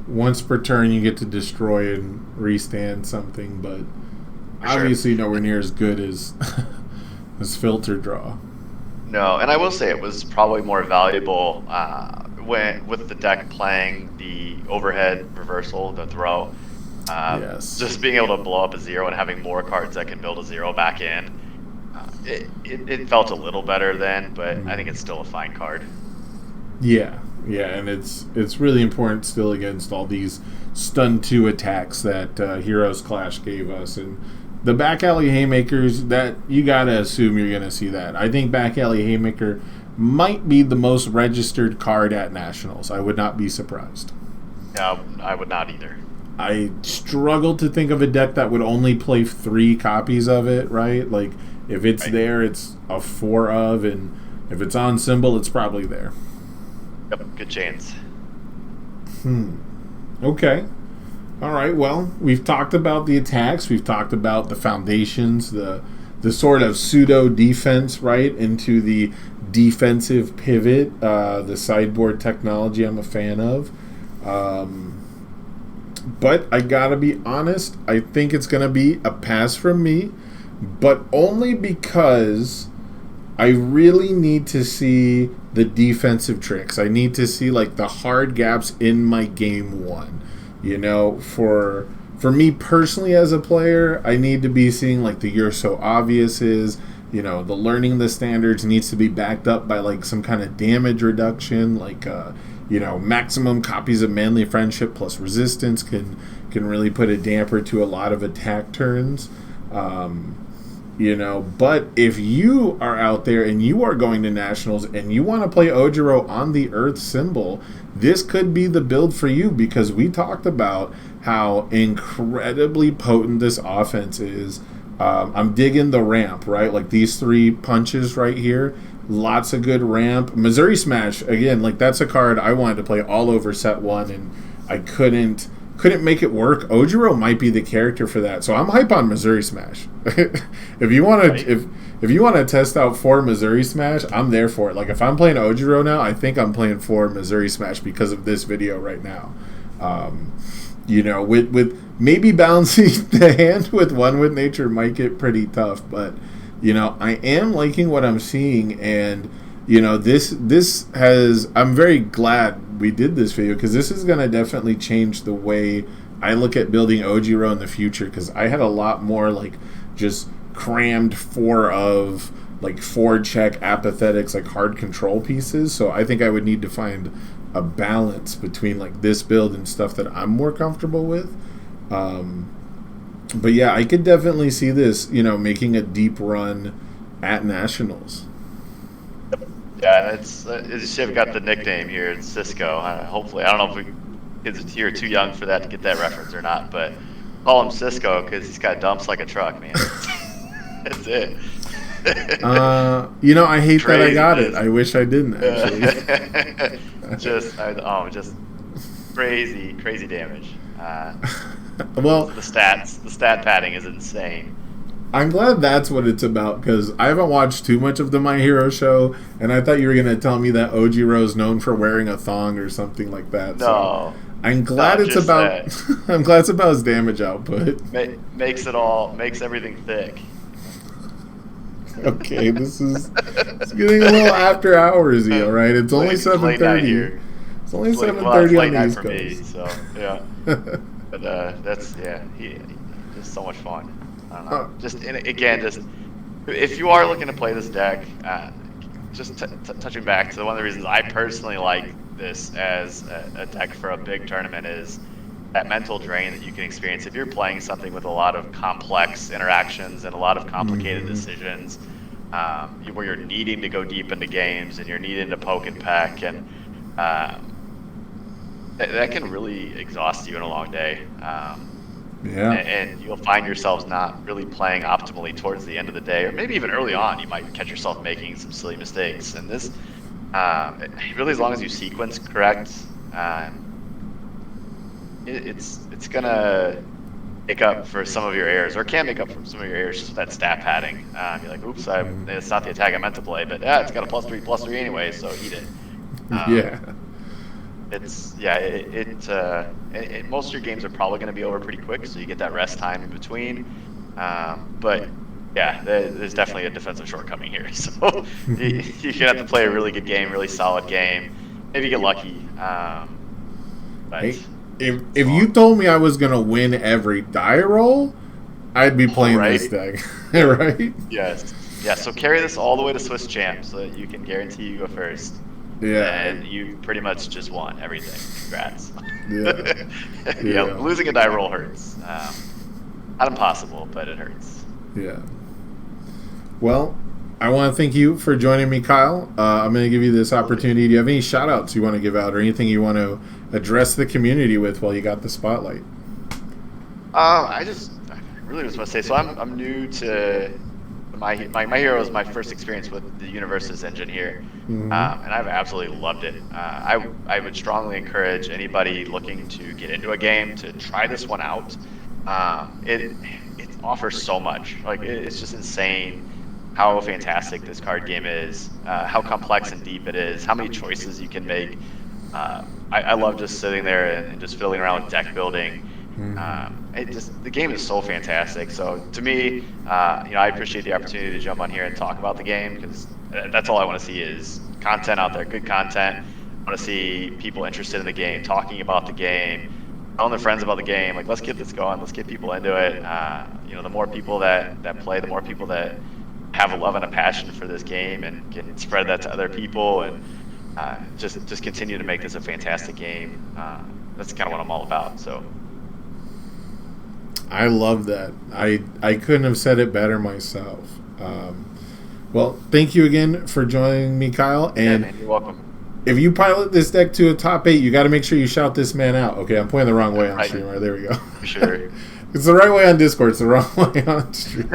once per turn you get to destroy and restand something, but obviously nowhere near as good as filter draw. No, and I will say it was probably more valuable with the deck playing the overhead reversal, the throw. Yes. Just being able to blow up a 0 and having more cards that can build a 0 back in it felt a little better then, but I think it's still a fine card. Yeah, and it's really important still against all these stun 2 attacks that Heroes Clash gave us, and the back alley haymakers, that you gotta assume you're gonna see that. I think back alley haymaker might be the most registered card at Nationals. I would not be surprised. No, I would not either. I struggle to think of a deck that would only play 3 copies of it, right? Like, if it's there, it's a 4 of, and if it's on symbol, it's probably there. Yep, good chance. Okay. All right, well, we've talked about the attacks. We've talked about the foundations, the sort of pseudo-defense, right, into the defensive pivot, the sideboard technology I'm a fan of. But I gotta be honest, I think it's gonna be a pass from me, but only because I really need to see the defensive tricks. I need to see like the hard gaps in my game 1. You know, for me personally as a player, I need to be seeing like the "you're so obvious" is, you know, the learning the standards needs to be backed up by like some kind of damage reduction, like you know, maximum copies of Manly Friendship plus resistance can really put a damper to a lot of attack turns. You know, but if you are out there and you are going to Nationals and you want to play OJIRO on the Earth symbol, this could be the build for you, because we talked about how incredibly potent this offense is. I'm digging the ramp, right? Like these 3 punches right here. Lots of good ramp. Missouri Smash, again, like that's a card I wanted to play all over set 1, and I couldn't make it work. OJIRO might be the character for that, so I'm hype on Missouri Smash. If you want to, if you want to test out 4 Missouri Smash, I'm there for it. Like if I'm playing OJIRO now, I think I'm playing 4 Missouri Smash because of this video right now. You know, with maybe balancing the hand with One with Nature might get pretty tough, but you know, I am liking what I'm seeing, and you know, this has, I'm very glad we did this video, because this is going to definitely change the way I look at building OJIRO in the future, because I had a lot more like just crammed 4 check apathetics, like hard control pieces. So I think I would need to find a balance between like this build and stuff that I'm more comfortable with. But yeah, I could definitely see this, you know, making a deep run at Nationals. Yeah, and it's Shiv got the nickname here. It's Cisco. Hopefully, I don't know if kids here are too young for that to get that reference or not, but call him Cisco because he's got dumps like a truck, man. That's it. You know, I hate that I got it. I wish I didn't actually. just crazy damage. Well, the stat padding is insane. I'm glad that's what it's about, because I haven't watched too much of the My Hero show, and I thought you were going to tell me that OJIRO is known for wearing a thong or something like that. No. So I'm glad it's about I'm glad it's about his damage output. Makes everything thick. Okay, it's getting a little after hours, all right? It's only 7:30. It's only 7:30 on the East Coast. Me, so yeah. But that's he's just so much fun. I don't know. Just if you are looking to play this deck, just touching back to one of the reasons I personally like this as a deck for a big tournament is that mental drain that you can experience if you're playing something with a lot of complex interactions and a lot of complicated decisions, where you're needing to go deep into games and you're needing to poke and peck, and that can really exhaust you in a long day. And you'll find yourselves not really playing optimally towards the end of the day, or maybe even early on, you might catch yourself making some silly mistakes. And this, really, as long as you sequence correct, it's gonna make up for some of your errors, or can make up for some of your errors just with that stat padding. You're like, oops, it's not the attack I meant to play, but it's got a +3/+3 anyway, so eat it. Most of your games are probably going to be over pretty quick, so you get that rest time in between. But yeah, there's definitely a defensive shortcoming here. So you're going to have to play a really good game, really solid game. Maybe get lucky. If you told me I was going to win every die roll, I'd be playing this deck, right? Yes. Yeah, so carry this all the way to Swiss Champ so that you can guarantee you go first. Yeah. And you pretty much just won everything. Congrats. Yeah. Losing a die roll hurts. Not impossible, but it hurts. Yeah. Well, I want to thank you for joining me, Kyle. I'm going to give you this opportunity. Do you have any shout-outs you want to give out or anything you want to address the community with while you got the spotlight? I really just want to say, so I'm new to my hero is my first experience with the Universus engine here, and I've absolutely loved it. I would strongly encourage anybody looking to get into a game to try this one out. It offers so much. Like it's just insane how fantastic this card game is, how complex and deep it is, how many choices you can make. I love just sitting there and just fiddling around with deck building. The game is so fantastic. So to me, I appreciate the opportunity to jump on here and talk about the game because that's all I want to see is content out there, good content. I want to see people interested in the game, talking about the game, telling their friends about the game. Like, let's get this going. Let's get people into it. The more people that play, the more people that have a love and a passion for this game and can spread that to other people and just continue to make this a fantastic game. That's kind of what I'm all about. So. I love that. I couldn't have said it better myself. Well, thank you again for joining me, Kyle. And yeah, man, you're welcome. If you pilot this deck to a top 8, you got to make sure you shout this man out. Okay, I'm pointing the wrong way on stream. Right, there we go. For sure. It's the right way on Discord. It's the wrong way on stream.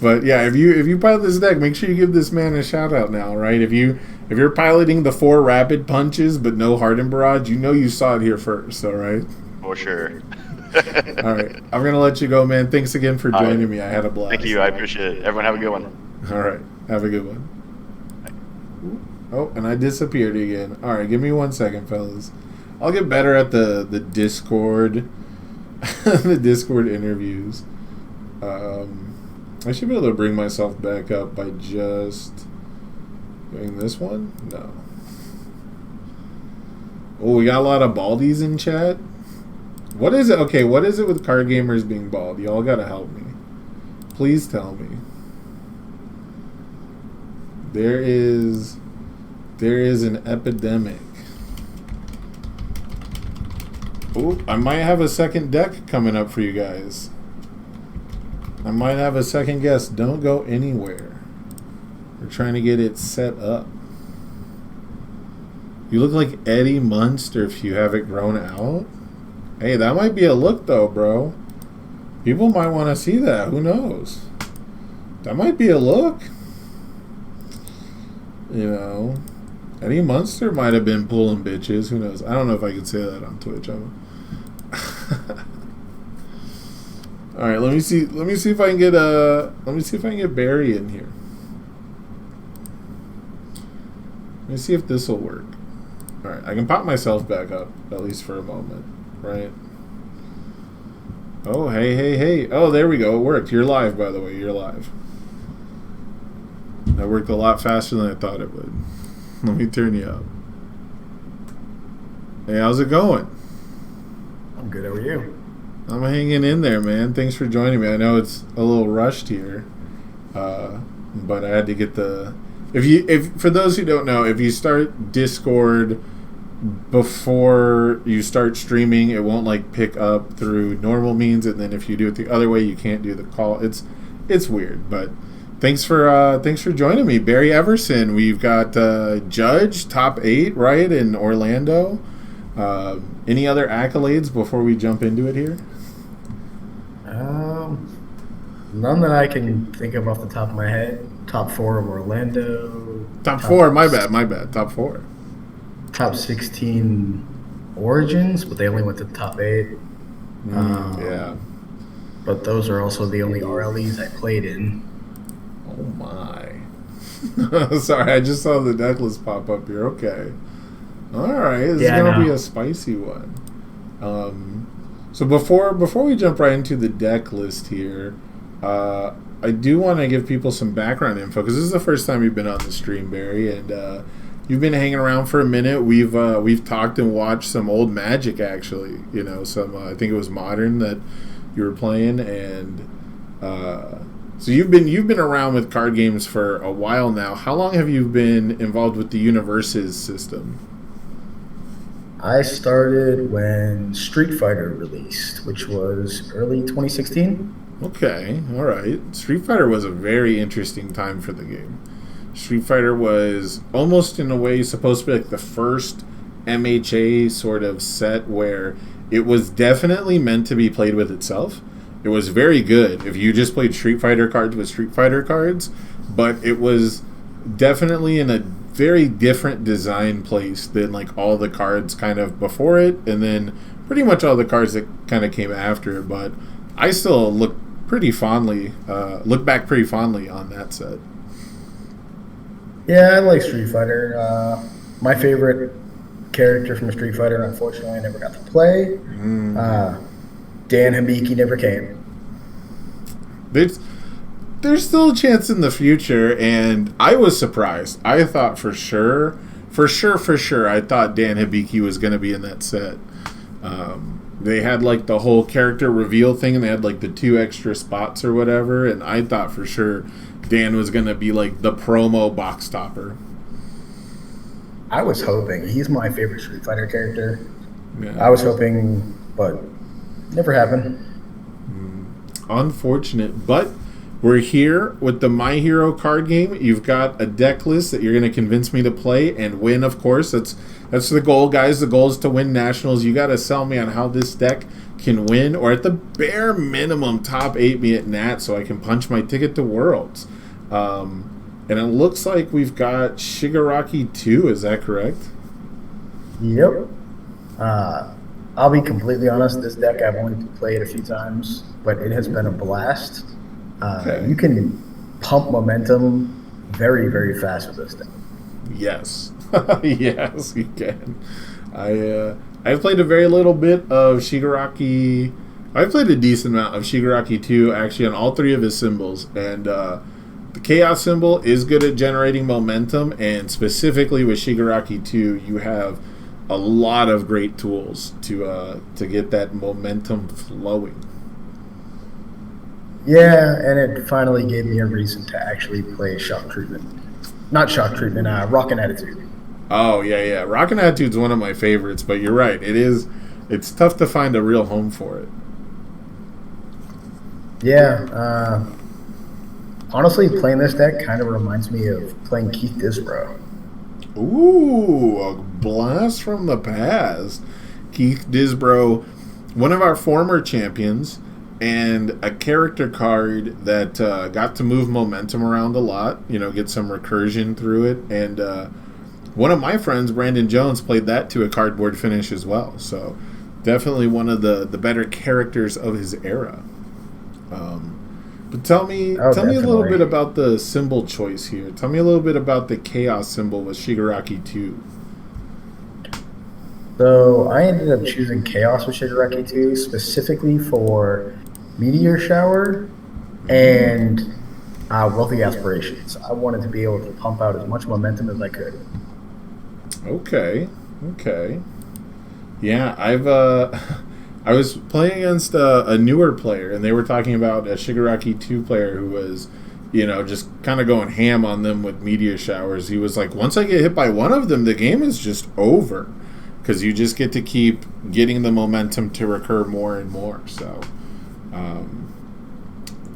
But yeah, if you pilot this deck, make sure you give this man a shout out now, right? If you're piloting the 4 rapid punches but no hardened barrage, you saw it here first. All right. For sure. All right, I'm gonna let you go, man. Thanks again for joining me. I had a blast. Thank you. I appreciate it. Everyone have a good one. All right, have a good one. Oh, and I disappeared again. All right, give me 1 second, fellas. I'll get better at the Discord, the Discord interviews. I should be able to bring myself back up by just doing this one. No. Oh, we got a lot of baldies in chat. What is it? Okay, what is it with card gamers being bald? Y'all gotta help me. Please tell me. There is an epidemic. Oh, I might have a second deck coming up for you guys. I might have a second guest. Don't go anywhere. We're trying to get it set up. You look like Eddie Munster if you have it grown out. Hey, that might be a look, though, bro. People might want to see that. Who knows? That might be a look. Eddie Munster might have been pulling bitches. Who knows? I don't know if I could say that on Twitch. All right, let me see if I can get Barry in here. Let me see if this will work. All right, I can pop myself back up at least for a moment. Right. Oh, hey. Oh, there we go. It worked. You're live, by the way. You're live. That worked a lot faster than I thought it would. Let me turn you up. Hey, how's it going? I'm good. How are you? I'm hanging in there, man. Thanks for joining me. I know it's a little rushed here, but I had to get the... If for those who don't know, if you start Discord before you start streaming, it won't pick up through normal means, and then if you do it the other way, you can't do the call. It's weird, but thanks for joining me, Barry Everson. We've got Judge top 8 right in Orlando. Any other accolades before we jump into it here? None that I can think of off the top of my head. Top 4 of Orlando. Top 4. My bad. Top 4. Top 16 Origins, but they only went to the top 8. Yeah. But those are also the only RLEs I played in. Oh my. Sorry, I just saw the deck list pop up here. Okay. Alright, this is going to be a spicy one. So before we jump right into the deck list here, I do want to give people some background info, because this is the first time you've been on the stream, Barry, and you've been hanging around for a minute. We've talked and watched some old Magic, actually. Some I think it was Modern that you were playing, and So you've been around with card games for a while now. How long have you been involved with the Universus system? I started when Street Fighter released, which was early 2016. Okay, all right. Street Fighter was a very interesting time for the game. Street Fighter was almost in a way supposed to be like the first MHA sort of set where it was definitely meant to be played with itself. It was very good if you just played Street Fighter cards with Street Fighter cards, but it was definitely in a very different design place than like all the cards kind of before it, and then pretty much all the cards that kind of came after it. But I still look back pretty fondly on that set. Yeah, I like Street Fighter. My favorite character from Street Fighter, unfortunately, I never got to play. Dan Hibiki never came. There's still a chance in the future, and I was surprised. I thought for sure, I thought Dan Hibiki was going to be in that set. They had like the whole character reveal thing, and they had like the 2 extra spots or whatever, and I thought for sure Dan was going to be like the promo box topper. I was hoping. He's my favorite Street Fighter character. Yeah. I was hoping, but never happened. Unfortunate, but we're here with the My Hero card game. You've got a deck list that you're going to convince me to play and win, of course. That's the goal, guys. The goal is to win Nationals. You got to sell me on how this deck can win, or at the bare minimum, top 8 me at Nat so I can punch my ticket to Worlds. And it looks like we've got Hijinks 2. Is that correct? Yep. I'll be completely honest. This deck I've only played a few times, but it has been a blast. Okay. You can pump momentum very, very fast with this deck. Yes. Yes, you can. I've played a very little bit of Hijinks. I've played a decent amount of Hijinks 2 actually on all 3 of his symbols, and the Chaos symbol is good at generating momentum, and specifically with Hijinks 2, you have a lot of great tools to get that momentum flowing. Yeah, and it finally gave me a reason to actually play Shock Treatment. Not Shock Treatment, Rockin' Attitude. Oh, yeah. Rockin' Attitude's one of my favorites, but you're right. It's tough to find a real home for it. Yeah, honestly, playing this deck kind of reminds me of playing Keith Disbrow. Ooh, a blast from the past. Keith Disbrow, one of our former champions, and a character card that got to move momentum around a lot, get some recursion through it. And one of my friends, Brandon Jones, played that to a cardboard finish as well. So definitely one of the better characters of his era. But tell me a little bit about the symbol choice here. Tell me a little bit about the Chaos symbol with Hijinks 2. So I ended up choosing Chaos with Hijinks 2 specifically for Meteor Shower and Wealthy Aspirations. I wanted to be able to pump out as much momentum as I could. Okay. Yeah, I was playing against a newer player, and they were talking about a Hijinks 2 player who was, just kind of going ham on them with Meteor Showers. He was like, once I get hit by one of them, the game is just over, because you just get to keep getting the momentum to recur more and more. So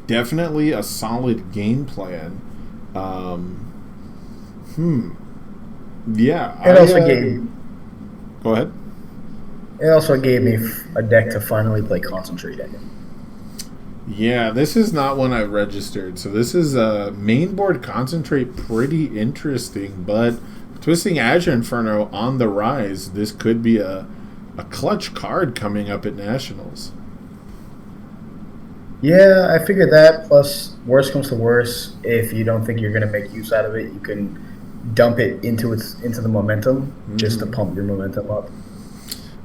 definitely a solid game plan. Yeah. Go ahead. It also gave me a deck to finally play Concentrate in. Yeah, this is not one I've registered. So this is main board Concentrate, pretty interesting. But Twisting Azure Inferno on the rise. This could be a clutch card coming up at Nationals. Yeah, I figured that. Plus, worst comes to worst, if you don't think you're going to make use out of it, you can dump it into the momentum just to pump your momentum up.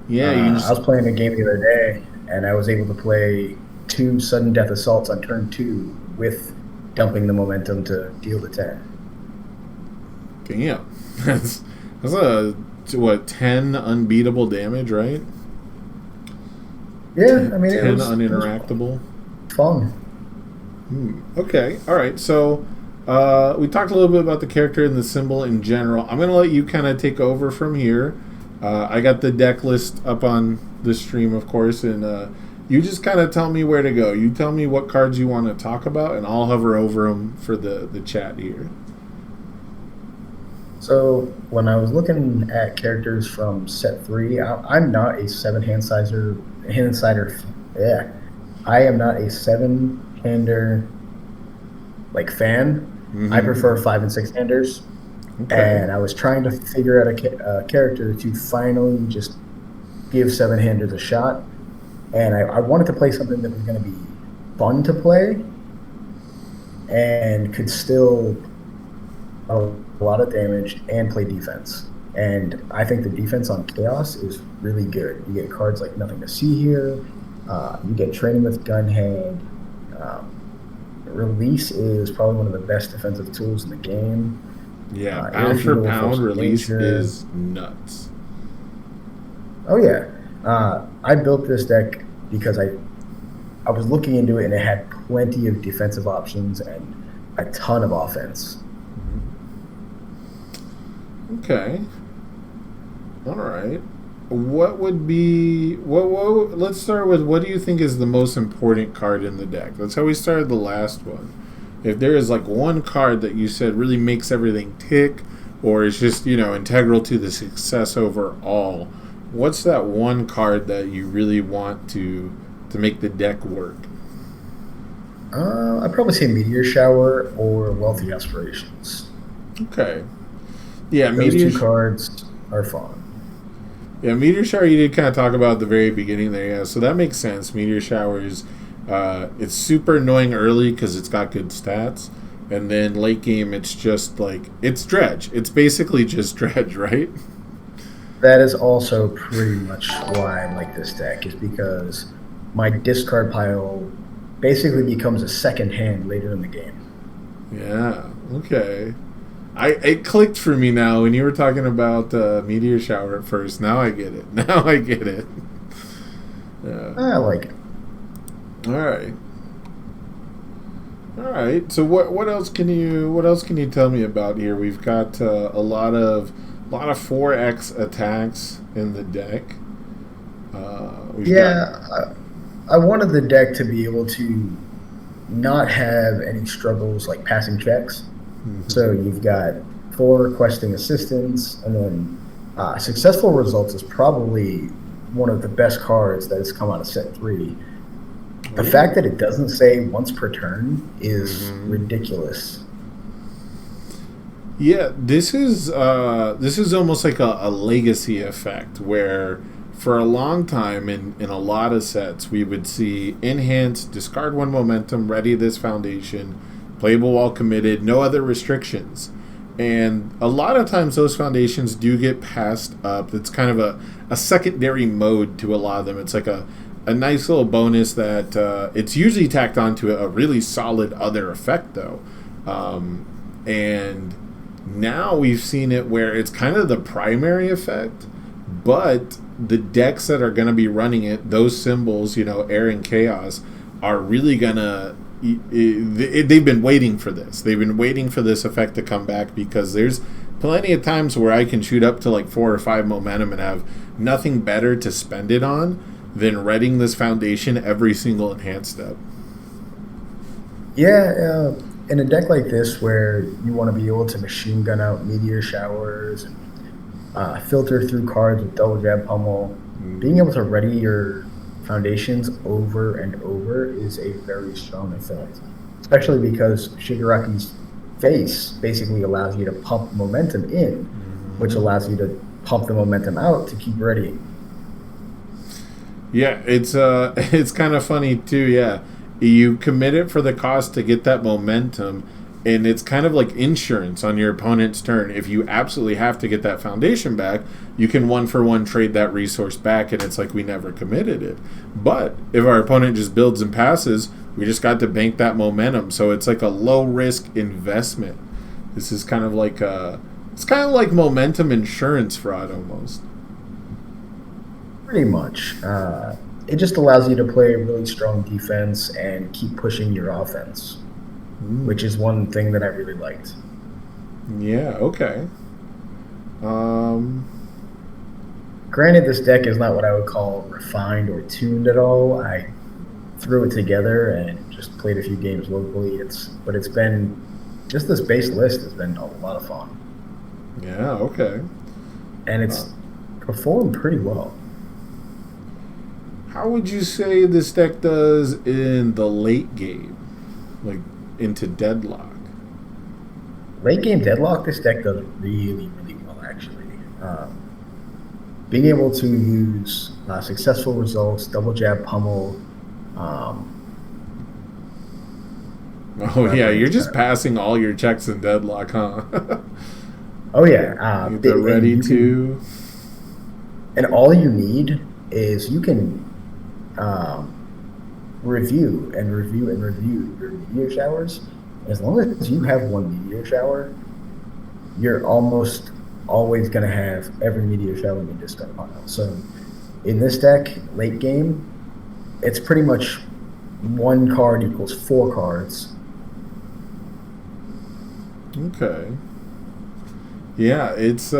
Yeah, I was playing a game the other day, and I was able to play 2 sudden death assaults on turn 2 with dumping the momentum to deal the 10. Damn. That's a 10 unbeatable damage, right? Yeah, I mean, 10 uninteractable. Fun. Okay, all right. So we talked a little bit about the character and the symbol in general. I'm going to let you kind of take over from here. I got the deck list up on the stream, of course, and you just kind of tell me where to go. You tell me what cards you want to talk about, and I'll hover over them for the chat here. So when I was looking at characters from set 3, I'm not a 7-hand insider. Yeah, I am not a 7-hander like fan. Mm-hmm. I prefer 5 and 6-handers. Okay. And I was trying to figure out a character to finally just give 7-handers a shot. And I wanted to play something that was going to be fun to play and could still a lot of damage and play defense. And I think the defense on Chaos is really good. You get cards like Nothing to See Here. You get Training with Gunhead. Release is probably one of the best defensive tools in the game. Yeah, pound for pound, Release is nuts. Oh yeah, I built this deck because I was looking into it and it had plenty of defensive options and a ton of offense. Okay. All right. What would be let's start with, what do you think is the most important card in the deck? That's how we started the last one. If there is like one card that you said really makes everything tick, or is just, integral to the success overall, what's that one card that you really want to make the deck work? I'd probably say Meteor Shower or Wealthy Aspirations. Okay. Yeah, those two cards are fun. Yeah, Meteor Shower you did kind of talk about at the very beginning there, yeah, so that makes sense. Meteor Shower is it's super annoying early because it's got good stats, and then late game it's just like, it's Dredge. It's basically just Dredge, right? That is also pretty much why I like this deck, is because my discard pile basically becomes a second hand later in the game. Yeah, okay. It clicked for me now when you were talking about Meteor Shower at first. Now I get it. Now I get it. Yeah. I like it. All right. So what else can you tell me about here? We've got a lot of 4X attacks in the deck. I wanted the deck to be able to not have any struggles like passing checks. Mm-hmm. So you've got 4 requesting assistance, and then Successful Results is probably one of the best cards that has come out of set 3. The fact that it doesn't say once per turn is ridiculous. Yeah, this is almost like a legacy effect, where for a long time in a lot of sets we would see Enhance, discard 1 momentum, ready this foundation, playable while committed, no other restrictions. And a lot of times those foundations do get passed up. It's kind of a secondary mode to a lot of them. It's like a nice little bonus that it's usually tacked onto a really solid other effect, though. And now we've seen it where it's kind of the primary effect, but the decks that are going to be running it, those symbols, Air and Chaos, are really going to... They've been waiting for this. They've been waiting for this effect to come back, because there's plenty of times where I can shoot up to like 4 or 5 momentum and have nothing better to spend it on than readying this foundation every single enhance step. Yeah, in a deck like this where you want to be able to machine gun out Meteor Showers and filter through cards with Double Jab Pummel, being able to ready your foundations over and over is a very strong effect, especially because Shigaraki's face basically allows you to pump momentum in, which allows you to pump the momentum out to keep ready. Yeah, it's kind of funny too. Yeah, you commit it for the cost to get that momentum, and it's kind of like insurance on your opponent's turn. If you absolutely have to get that foundation back, you can 1-for-1 trade that resource back, and it's like we never committed it. But if our opponent just builds and passes, we just got to bank that momentum. So it's like a low risk investment. This is kind of like momentum insurance fraud almost. Pretty much. it just allows you to play really strong defense and keep pushing your offense, which is one thing that I really liked. Yeah, okay. Granted, this deck is not what I would call refined or tuned at all. I threw it together and just played a few games locally. But it's been just this base list has been a lot of fun. Yeah, okay. And it's performed pretty well. How would you say this deck does in the late game, like into Deadlock? Late game Deadlock, this deck does really, really well, actually. Being able to use successful results, double jab pummel. Oh yeah, you're just passing all your checks in Deadlock, huh? Oh yeah, the ready to. And all you need is you can review and review and review your meteor showers. As long as you have one meteor shower, you're almost always going to have every meteor shower in your discard pile. So in this deck, late game, it's pretty much one card equals 4 cards. Okay. Yeah, it's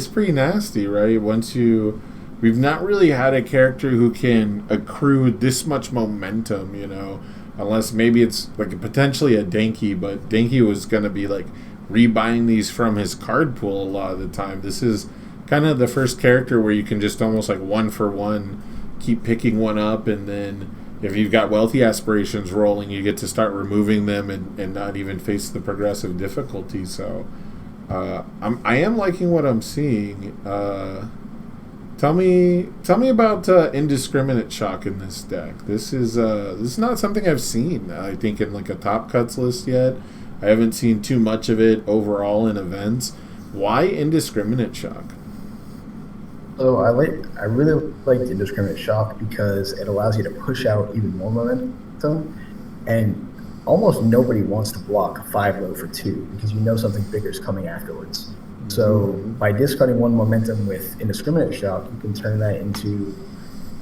pretty nasty, right? We've not really had a character who can accrue this much momentum, unless maybe it's like potentially a Denki, but Denki was going to be like rebuying these from his card pool a lot of the time. This is kind of the first character where you can just almost like one for one keep picking one up, and then if you've got wealthy aspirations rolling, you get to start removing them and not even face the progressive difficulty. So I am liking what I'm seeing. Tell me about indiscriminate shock in this deck. This is not something I've seen. I think in like a top cuts list yet. I haven't seen too much of it overall in events. Why indiscriminate shock? So I really like indiscriminate shock because it allows you to push out even more momentum, and almost nobody wants to block a 5-low for 2 because something bigger is coming afterwards. So by discarding one momentum with indiscriminate shock, you can turn that into,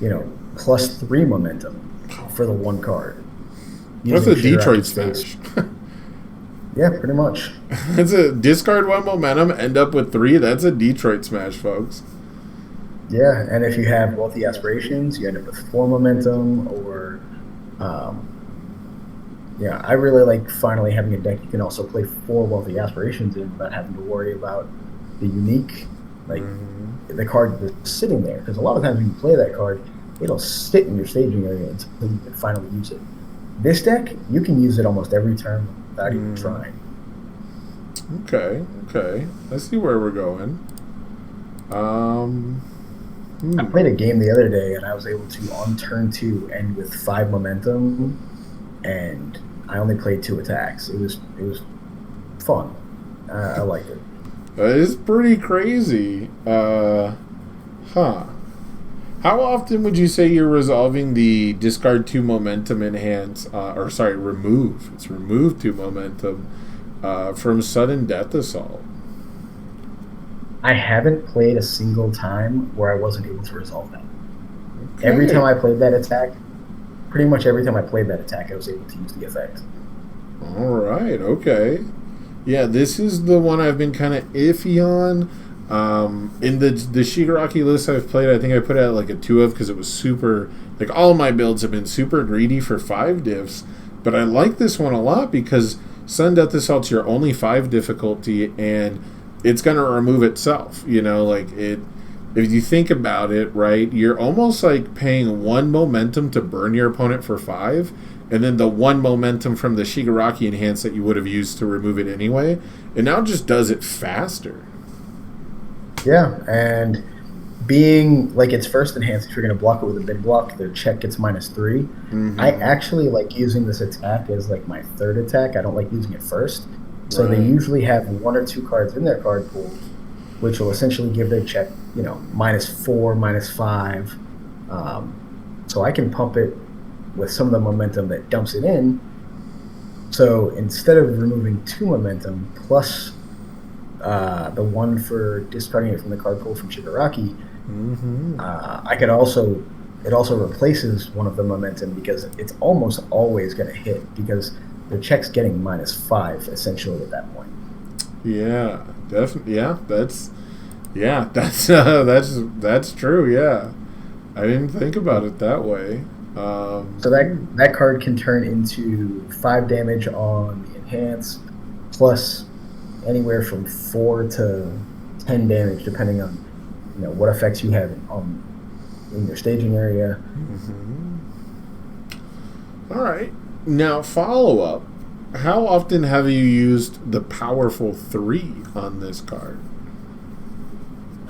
+3 momentum for the one card. That's a Detroit smash. Yeah, pretty much. It's a discard one momentum, end up with 3. That's a Detroit smash, folks. Yeah, and if you have wealthy aspirations, you end up with 4 momentum, or I really like finally having a deck you can also play 4 wealthy aspirations in without having to worry about the unique, the card that's sitting there. Because a lot of times when you play that card, it'll sit in your staging area until you can finally use it. This deck, you can use it almost every turn without even trying. Okay. Let's see where we're going. I played a game the other day, and I was able to, on turn 2, end with 5 momentum, and I only played 2 attacks. It was fun. I liked it. It's pretty crazy. How often would you say you're resolving the discard 2 momentum enhance, remove? It's remove 2 momentum from sudden death assault. I haven't played a single time where I wasn't able to resolve that. Okay. Every time I played that attack, pretty much every time I played that attack, I was able to use the effect. All right, okay. Yeah, this is the one I've been kind of iffy on. In the Shigaraki list I've played, I think I put it at like a 2 of because it was super, like all of my builds have been super greedy for 5 diffs, but I like this one a lot because Sudden Death Assault's your only 5 difficulty, and it's going to remove itself. If you think about it, right, you're almost like paying 1 momentum to burn your opponent for 5, and then the 1 momentum from the Shigaraki enhance that you would have used to remove it anyway, it now just does it faster. Yeah, and being like its first enhance, if you're going to block it with a big block, the check gets -3. I actually like using this attack as like my 3rd attack. I don't like using it first. So they usually have 1 or 2 cards in their card pool, which will essentially give their check, -4, -5. So I can pump it with some of the momentum that dumps it in. So instead of removing 2 momentum plus the 1 for discarding it from the card pool from Shigaraki, I could also it also replaces one of the momentum because it's almost always going to hit because the check's getting -5 essentially at that point. Yeah, definitely. That's true. Yeah, I didn't think about it that way. So that card can turn into 5 damage on the enhance, plus anywhere from 4 to 10 damage depending on what effects you have in your staging area. All right. Now, follow up. How often have you used the Powerful 3 on this card?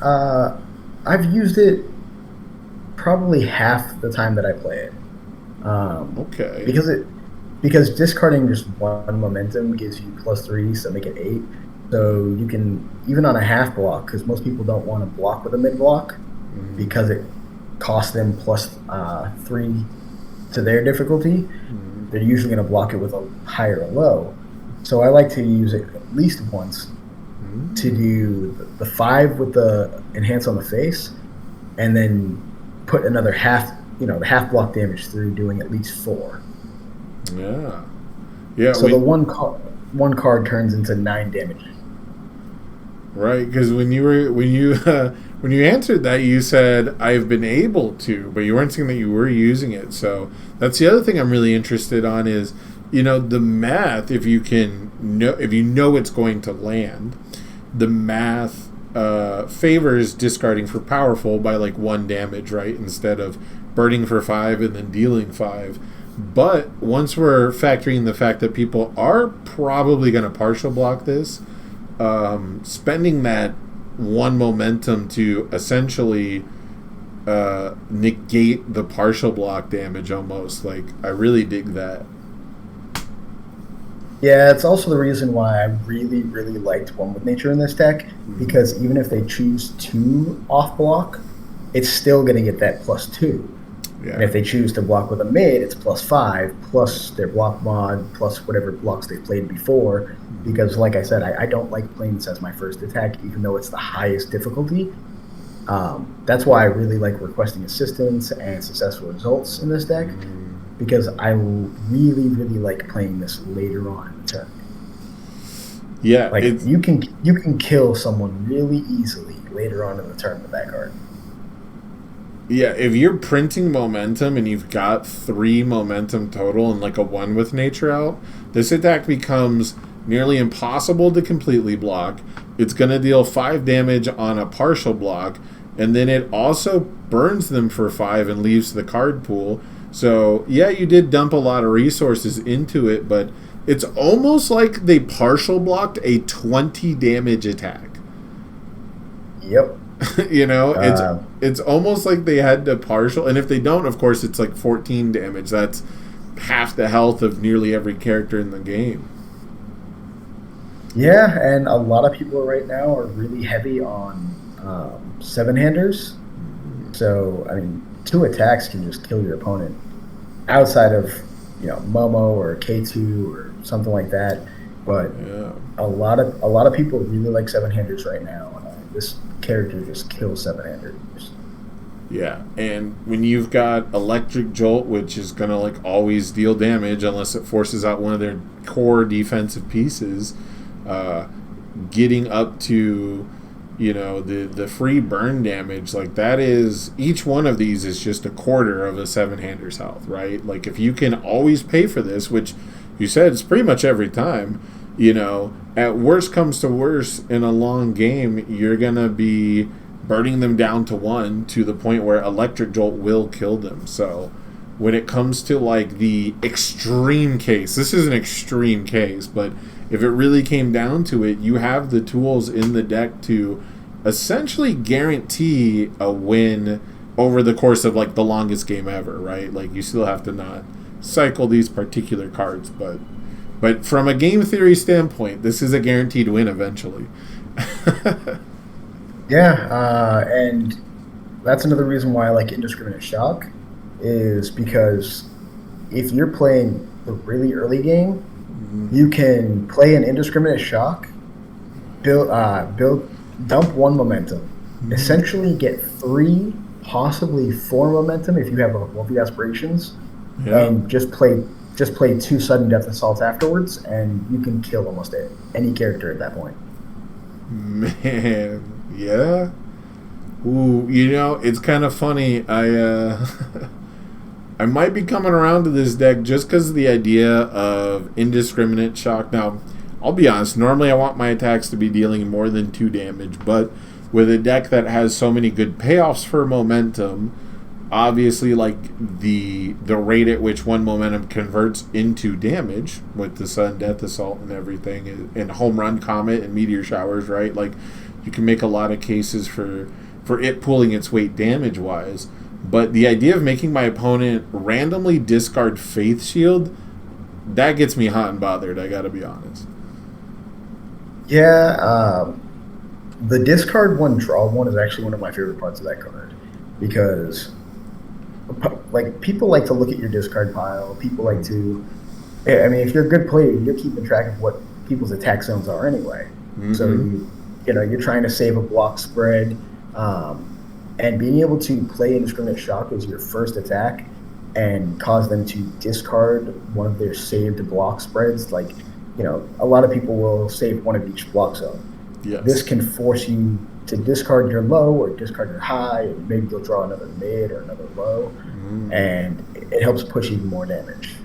I've used it probably half the time that I play it. Okay. Because discarding just 1 momentum gives you +3, so make it 8. So you can, even on a half block, because most people don't want to block with a mid block because it costs them +3 to their difficulty. They're usually going to block it with a high or a low. So I like to use it at least once to do the 5 with the enhance on the face, and then put another half block damage through, doing at least 4. Yeah. So the one card turns into 9 damage. Right, because when you answered that, you said I've been able to, but you weren't saying that you were using it. So that's the other thing I'm really interested on is, the math. If you know it's going to land, the math favors discarding for powerful by 1 damage, right? Instead of burning for 5 and then dealing 5. But once we're factoring the fact that people are probably going to partial block this, spending that 1 momentum to essentially negate the partial block damage almost, I really dig that. Yeah, it's also the reason why I really, really liked One with Nature in this deck, because even if they choose to off block, it's still going to get that +2. Yeah. And if they choose to block with a mid, it's +5, plus their block mod, plus whatever blocks they've played before. Because, like I said, I don't like playing this as my first attack, even though it's the highest difficulty. That's why I really like requesting assistance and successful results in this deck, because I really, really like playing this later on in the turn. Yeah, you can kill someone really easily later on in the turn with that card. Yeah, if you're printing momentum and you've got 3 momentum total and a 1 with nature out, this attack becomes nearly impossible to completely block. It's going to deal 5 damage on a partial block, and then it also burns them for 5 and leaves the card pool. So, yeah, you did dump a lot of resources into it, but it's almost like they partial blocked a 20 damage attack. Yep. It's almost like they had to partial, and if they don't, of course, it's 14 damage. That's half the health of nearly every character in the game. Yeah, and a lot of people right now are really heavy on 7-handers. So, 2 attacks can just kill your opponent. Outside of, Momo or K2 or something like that. But a lot of people really like 7-handers right now. This character just kills 7-handers. Yeah, and when you've got Electric Jolt, which is going to always deal damage unless it forces out one of their core defensive pieces, getting up to the free burn damage, that is, each one of these is just a quarter of a 7-hander's health, right? If you can always pay for this, which you said it's pretty much every time, at worst comes to worst in a long game, you're gonna be burning them down to 1 to the point where Electric Jolt will kill them. So when it comes to the extreme case, this is an extreme case, but if it really came down to it, you have the tools in the deck to essentially guarantee a win over the course of the longest game ever, right? You still have to not cycle these particular cards, but from a game theory standpoint, this is a guaranteed win eventually. Yeah, and that's another reason why I like Indiscriminate Shock, is because if you're playing the really early game, you can play an Indiscriminate Shock, dump 1 momentum, essentially get 3 possibly 4 momentum if you have wealthy aspirations, Yeah. and just play 2 sudden death assaults afterwards, and you can kill almost any character at that point. Man, yeah. Ooh, it's kind of funny. I might be coming around to this deck just because of the idea of indiscriminate shock. Now, I'll be honest, normally I want my attacks to be dealing more than 2 damage, but with a deck that has so many good payoffs for momentum, obviously, like, the rate at which 1 momentum converts into damage with the Sudden Death Assault and everything, and Home Run Comet and Meteor Showers, right? Like, you can make a lot of cases for it pulling its weight damage-wise. But the idea of making my opponent randomly discard Faith Shield, that gets me hot and bothered, I gotta be honest. Yeah, the discard 1, draw 1 is actually one of my favorite parts of that card, because like, people like to look at your discard pile. People like to, I mean, if you're a good player, you're keeping track of what people's attack zones are anyway. Mm-hmm. So you're trying to save a block spread. And being able to play Indiscriminate Shock as your first attack and cause them to discard one of their saved block spreads, like, a lot of people will save one of each block zone. Yes. This can force you to discard your low or discard your high, and maybe you'll draw another mid or another low, and it helps push even more damage.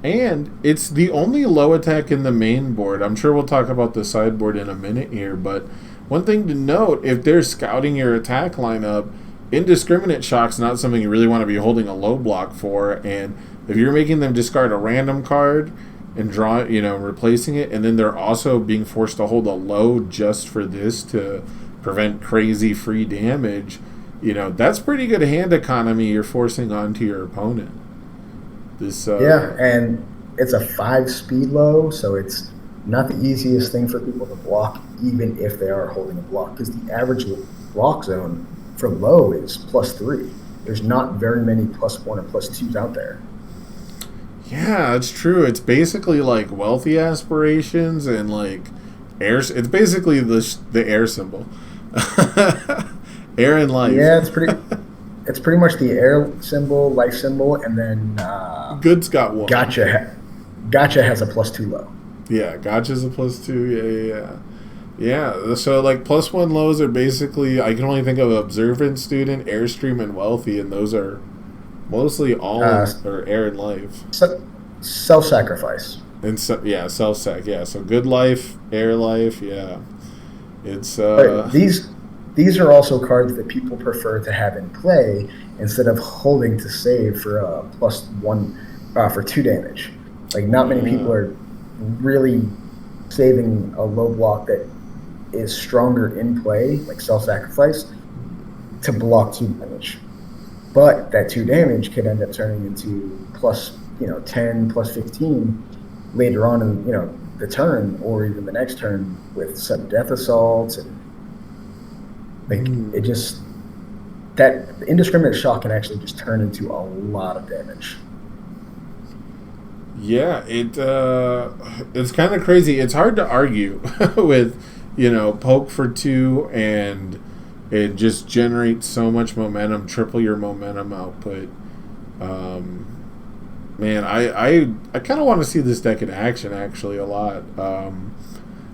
And it's the only low attack in the main board. I'm sure we'll talk about the sideboard in a minute here, but one thing to note, if they're scouting your attack lineup, Indiscriminate Shock's not something you really want to be holding a low block for, and if you're making them discard a random card and draw, replacing it, and then they're also being forced to hold a low just for this to prevent crazy free damage, that's pretty good hand economy you're forcing onto your opponent. Yeah, and it's a 5 speed low, so it's not the easiest thing for people to block, even if they are holding a block, because the average block zone for low is +3. There's not very many +1 or +2s out there. Yeah, that's true. It's basically like Wealthy Aspirations and like air. It's basically the air symbol, air and life. Yeah, it's pretty much the air symbol, life symbol, and then Good's got 1. Gotcha has a +2 low. Yeah, Gotcha's a +2. Yeah. So like +1 lows are basically, I can only think of Observant, Student, Airstream, and Wealthy, and those are mostly all or air and life. Self-sacrifice. And self-sac. Yeah, so Good Life, Air Life. Yeah, it's But these are also cards that people prefer to have in play instead of holding to save for +1 for 2 damage. Like, not many people are really saving a low block that is stronger in play, like self-sacrifice, to block 2 damage. But that 2 damage could end up turning into +10, +15 later on in the turn, or even the next turn with sudden death assaults, and it just, that Indiscriminate Shock can actually just turn into a lot of damage. Yeah, it's kind of crazy. It's hard to argue with, poke for 2 and it just generates so much momentum, triple your momentum output. Man, I kind of want to see this deck in action actually a lot.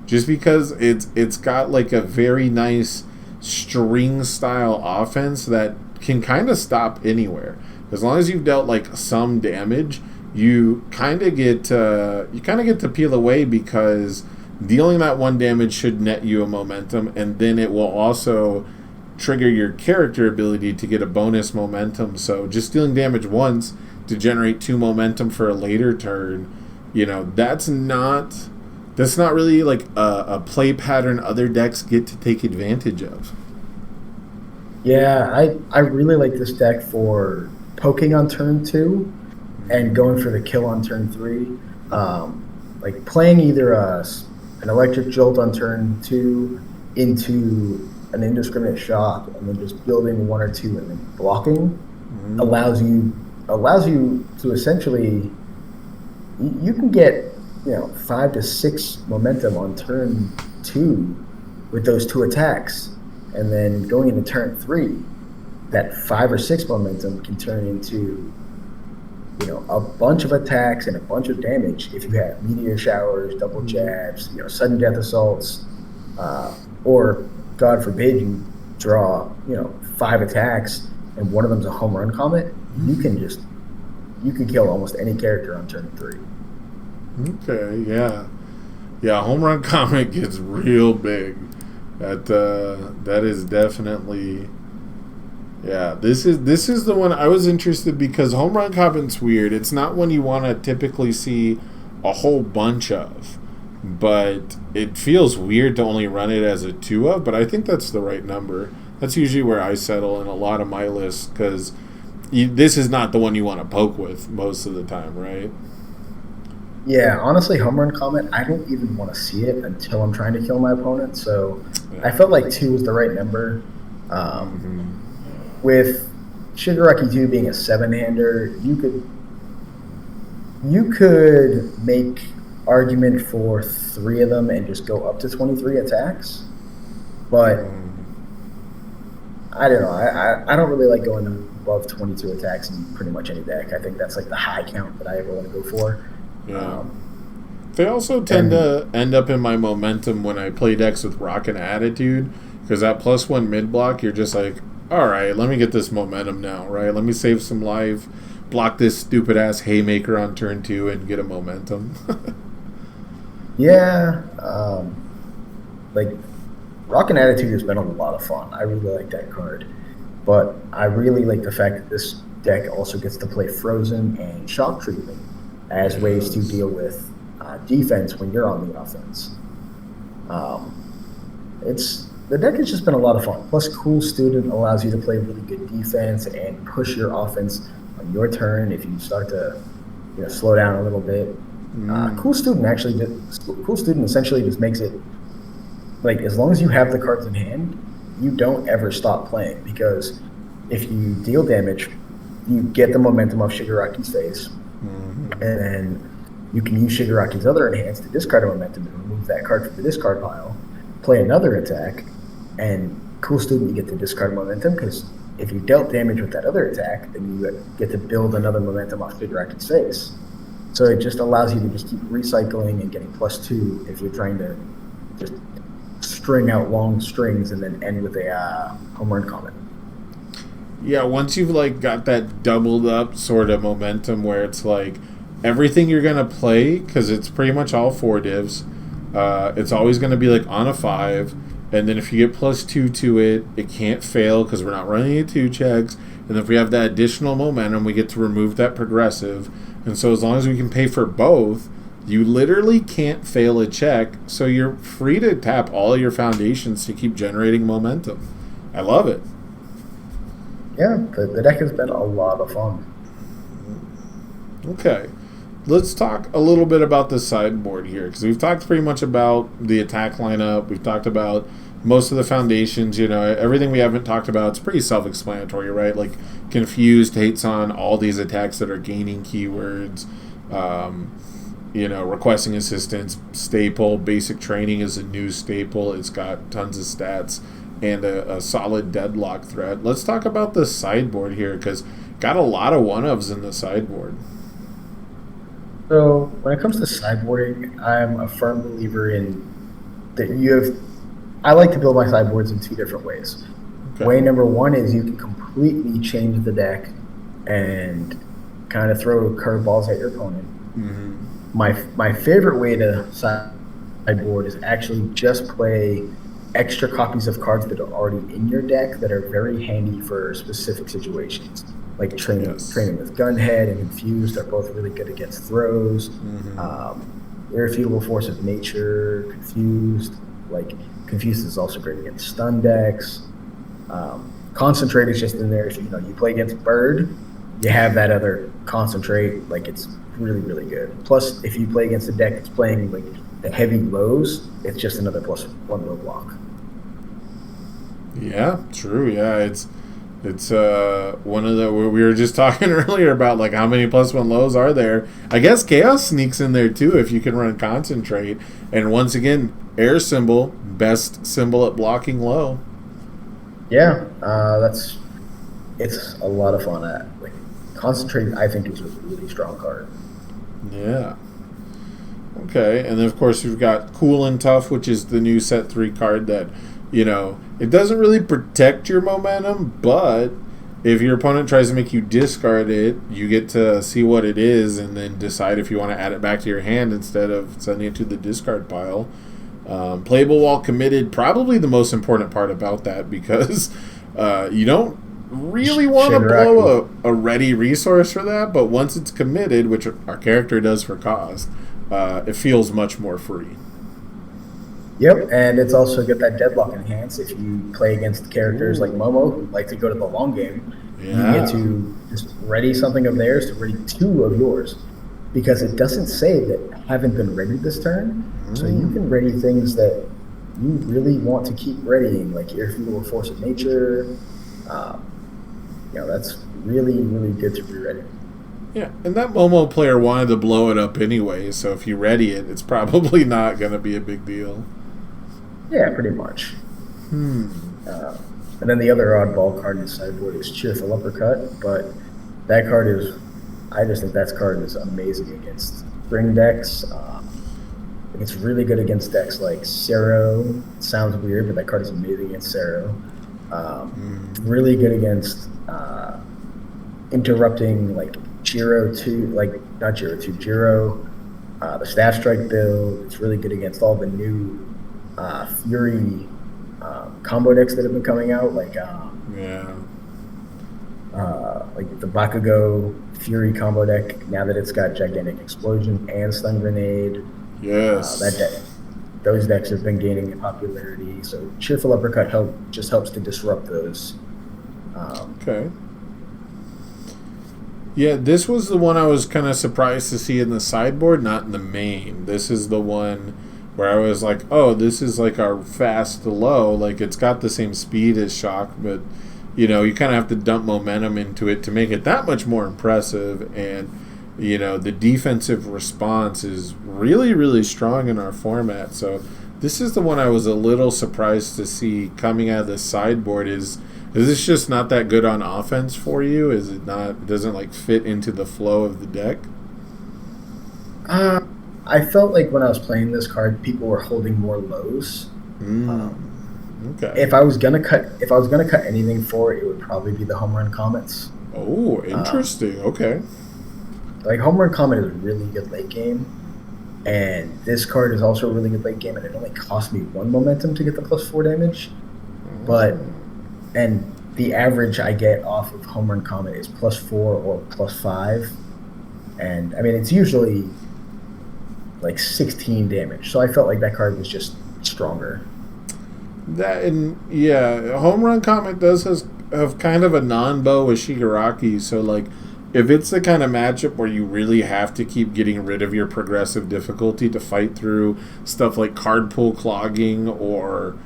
Just because it's got like a very nice string style offense that can kind of stop anywhere. As long as you've dealt like some damage, you kind of get to peel away, because dealing that 1 damage should net you a momentum, and then it will also trigger your character ability to get a bonus momentum. So just dealing damage once to generate 2 momentum for a later turn, that's not really like a play pattern other decks get to take advantage of. Yeah, I really like this deck for poking on turn 2 and going for the kill on turn 3. Like playing either an Electric Jolt on turn 2 into an Indiscriminate Shock, and then just building 1 or 2 and then blocking allows you to essentially, you can get 5 to 6 momentum on turn 2 with those 2 attacks, And then going into turn 3, that 5 or 6 momentum can turn into, a bunch of attacks and a bunch of damage if you have meteor showers, double jabs, sudden death assaults, or God forbid you draw, 5 attacks and one of them's a home run comet. You can kill almost any character on turn 3. Okay, yeah. Home run comet gets real big. That is definitely. Yeah, this is the one I was interested because home run comet's weird. It's not one you want to typically see a whole bunch of, but it feels weird to only run it as a 2 of. But I think that's the right number. That's usually where I settle in a lot of my lists because this is not the one you want to poke with most of the time, right? Yeah, honestly, home run comet, I don't even want to see it until I'm trying to kill my opponent. So I felt like 2 was the right number. With Shigaraki 2 being a 7-hander, you could make argument for 3 of them and just go up to 23 attacks. But I don't know. I don't really like going above 22 attacks in pretty much any deck. I think that's like the high count that I ever want to go for. Yeah. They also tend to end up in my momentum when I play decks with Rockin' Attitude, because that +1 mid block, you're just like, all right, let me get this momentum now, right? Let me save some life, block this stupid ass haymaker on turn 2, and get a momentum. Yeah, like Rockin' Attitude has been a lot of fun. I really like that card, but I really like the fact that this deck also gets to play Frozen and Shock Treatment as ways to deal with defense when you're on the offense. The deck has just been a lot of fun. Plus, Cool Student allows you to play really good defense and push your offense on your turn if you start to slow down a little bit. Cool Student essentially just makes it like, as long as you have the cards in hand, you don't ever stop playing, because if you deal damage, you get the momentum off Shigaraki's face, and then you can use Shigaraki's other enhance to discard a momentum and remove that card from the discard pile, play another attack, and Cool Student, you get to discard momentum, because if you dealt damage with that other attack, then you get to build another momentum off Shigaraki's face. So it just allows you to just keep recycling and getting +2 if you're trying to just string out long strings and then end with a home run comet. Yeah, once you've got that doubled up sort of momentum where it's like everything you're gonna play, because it's pretty much all 4 divs, it's always gonna be on a 5, and then if you get +2 to it, it can't fail because we're not running a 2 checks, and if we have that additional momentum, we get to remove that progressive, and so as long as we can pay for both, you literally can't fail a check, so you're free to tap all your foundations to keep generating momentum. I love it. Yeah, the deck has been a lot of fun. Okay. Let's talk a little bit about the sideboard here, because we've talked pretty much about the attack lineup. We've talked about most of the foundations. Everything we haven't talked about, it's pretty self-explanatory, right? Like, Confused hates on all these attacks that are gaining keywords. Requesting assistance, staple, basic training is a new staple. It's got tons of stats and a solid deadlock threat. Let's talk about the sideboard here, because got a lot of one-ofs in the sideboard. So when it comes to sideboarding, I'm a firm believer in that I like to build my sideboards in 2 different ways. Okay. Way number 1 is you can completely change the deck and kind of throw curveballs at your opponent. Mm-hmm. My favorite way to sideboard is actually just play extra copies of cards that are already in your deck that are very handy for specific situations. Like training with Gunhead and Confused are both really good against throws. Mm-hmm. Irrefutable Force of Nature, Confused. Confused is also great against stun decks. Concentrate is just in there. If you play against Bird, you have that other Concentrate. It's really, really good. Plus, if you play against a deck that's playing the heavy lows, it's just another +1 low block. Yeah, true. Yeah, it's one of the, we were just talking earlier about how many +1 lows are there. I guess Chaos sneaks in there too if you can run Concentrate. And once again, air symbol, best symbol at blocking low. Yeah, it's a lot of fun. Like Concentrate, I think, is a really strong card. Yeah. Okay, and then of course we've got Cool and Tough, which is the new set 3 card that, it doesn't really protect your momentum, but if your opponent tries to make you discard it, you get to see what it is and then decide if you want to add it back to your hand instead of sending it to the discard pile. Playable while committed, probably the most important part about that, because you don't really want to blow a ready resource for that, but once it's committed, which our character does for cost, it feels much more free. Yep, and it's also got that deadlock enhance. If you play against characters like Momo, who like to go to the long game, you get to just ready something of theirs to ready 2 of yours. Because it doesn't say that haven't been ready this turn, so you can ready things that you really want to keep readying, like Irrefutable Force of Nature. That's really, really good to be ready. Yeah, and that Momo player wanted to blow it up anyway, so if you ready it, it's probably not going to be a big deal. Yeah, pretty much. And then the other oddball card in the sideboard is Cheerful Uppercut, but that card I just think that card is amazing against spring decks. It's really good against decks like Sero. It sounds weird, but that card is amazing against Sero. Really good against interrupting like OJIRO2, not OJIRO2, Jiro, the Staff Strike build. It's really good against all the new Fury combo decks that have been coming out, like the Bakugo Fury combo deck. Now that it's got Gigantic Explosion and Stun Grenade, yes, those decks have been gaining in popularity. So Cheerful Uppercut just helps to disrupt those. Okay. Yeah, this was the one I was kind of surprised to see in the sideboard, not in the main. This is the one where I was like, oh, this is like our fast low. Like, it's got the same speed as Shock, but, you kind of have to dump momentum into it to make it that much more impressive. And, the defensive response is really, really strong in our format. So this is the one I was a little surprised to see coming out of the sideboard. Is this just not that good on offense for you? Is it not? It doesn't fit into the flow of the deck? I felt like when I was playing this card, people were holding more lows. Okay. If I was gonna cut anything for it, it would probably be the Home Run Comets. Oh, interesting. Okay. Like Home Run Comet is really good late game, and this card is also really good late game, and it only cost me 1 momentum to get the +4 damage. And the average I get off of Home Run Comet is +4 or +5, and I mean it's usually like 16 damage. So I felt like that card was just stronger. Home Run Comet does have kind of a non-bow with Shigaraki, so if it's the kind of matchup where you really have to keep getting rid of your progressive difficulty to fight through stuff like card pool clogging or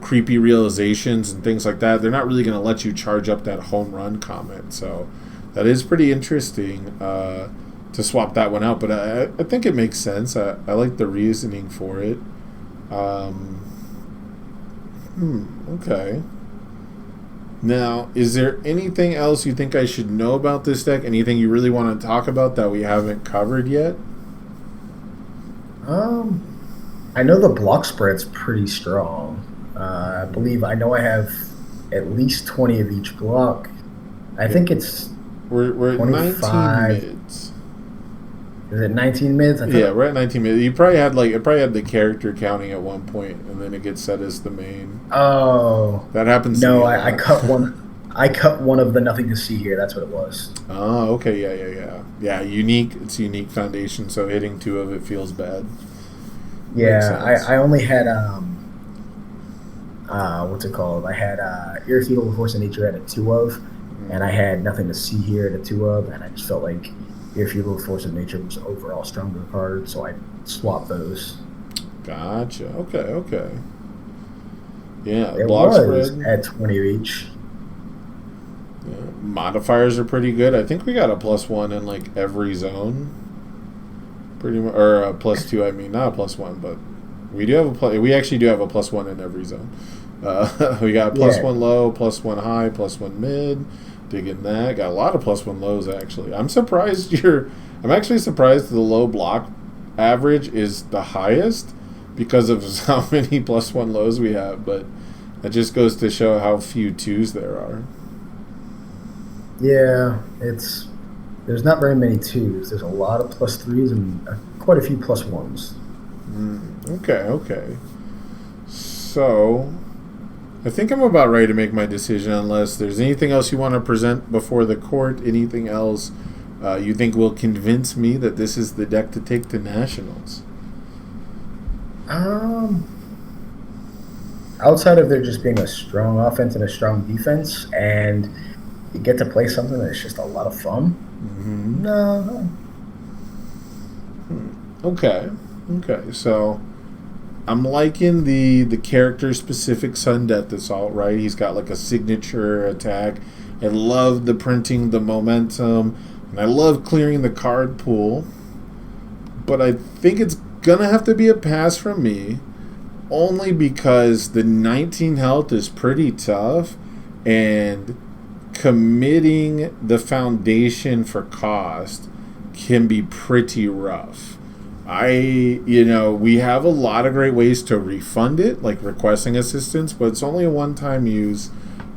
creepy realizations and things like that, they're not really going to let you charge up that Home Run Comet. So that is pretty interesting to swap that one out, but I think it makes sense. I like the reasoning for it. Okay. Now, is there anything else you think I should know about this deck? Anything you really want to talk about that we haven't covered yet? I know the block spread's pretty strong. I believe I have at least 20 of each block. I think we're at 19 mids. Is it 19 mids? We're at 19 mids. It probably had the character counting at one point, and then it gets set as the main. Oh, that happens. No, I cut one. I cut one of the Nothing to See Here. That's what it was. Oh, okay, yeah. Unique. It's unique foundation, so hitting 2 of it feels bad. Yeah, I only had what's it called? I had Irrefutable Force of Nature at a 2 of, and I had Nothing to See Here at a 2 of, and I just felt like Irrefutable Force of Nature was overall stronger card, so I swapped those. Gotcha. Okay. Yeah, it block was spread at 20 each. Yeah. Modifiers are pretty good. I think we got a +1 in every zone. Pretty much, or a +2. I mean, not a +1, but we do have we actually do have a +1 in every zone. We got plus Yeah. 1 low, plus 1 high, plus 1 mid. Digging that. Got a lot of plus 1 lows, actually. I'm actually surprised the low block average is the highest because of how many plus 1 lows we have, but that just goes to show how few 2s there are. Yeah, there's not very many 2s. There's a lot of plus 3s and quite a few plus 1s. Okay. So, I think I'm about ready to make my decision unless there's anything else you want to present before the court, anything else you think will convince me that this is the deck to take to Nationals. Outside of there just being a strong offense and a strong defense, and you get to play something that's just a lot of fun. No. Okay. So I'm liking the character specific Sun Death Assault, right? He's got like a signature attack. I love the printing, the momentum, and I love clearing the card pool. But I think it's gonna have to be a pass from me, only because the 19 health is pretty tough, and committing the foundation for cost can be pretty rough. We have a lot of great ways to refund it, like requesting assistance, but it's only a one-time use.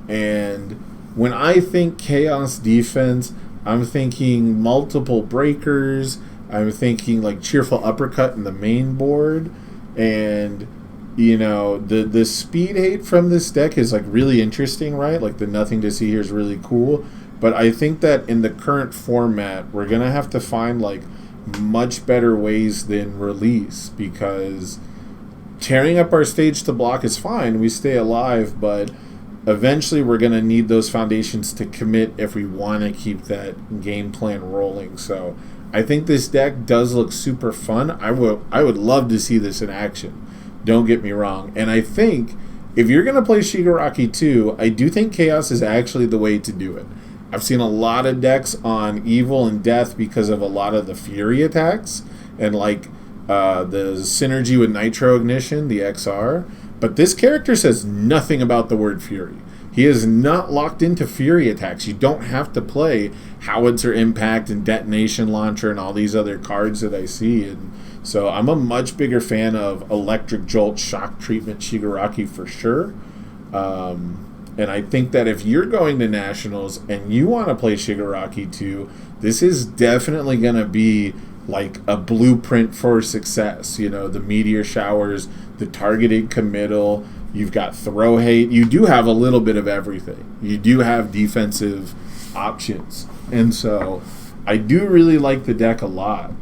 And when I think chaos defense, I'm thinking multiple breakers. I'm thinking like cheerful uppercut in the main board. And, the speed hate from this deck is like really interesting, right? Like the nothing to see here is really cool. But I think that in the current format, we're going to have to find like much better ways than release, because tearing up our stage to block is fine, we stay alive, but eventually we're going to need those foundations to commit if we want to keep that game plan rolling. So I think this deck does look super fun. I would love to see this in action, don't get me wrong. And I think if you're going to play Shigaraki-2, I do think Chaos is actually the way to do it. I've seen a lot of decks on Evil and Death because of a lot of the Fury attacks and like the synergy with Nitro Ignition, the XR. But this character says nothing about the word Fury. He is not locked into Fury attacks. You don't have to play Howitzer Impact and Detonation Launcher and all these other cards that I see. And so I'm a much bigger fan of Electric Jolt, Shock Treatment, Shigaraki for sure. And I think that if you're going to Nationals and you want to play Shigaraki-2, this is definitely going to be like a blueprint for success. The Meteor Showers, the targeted committal, you've got throw hate. You do have a little bit of everything. You do have defensive options. And so I do really like the deck a lot.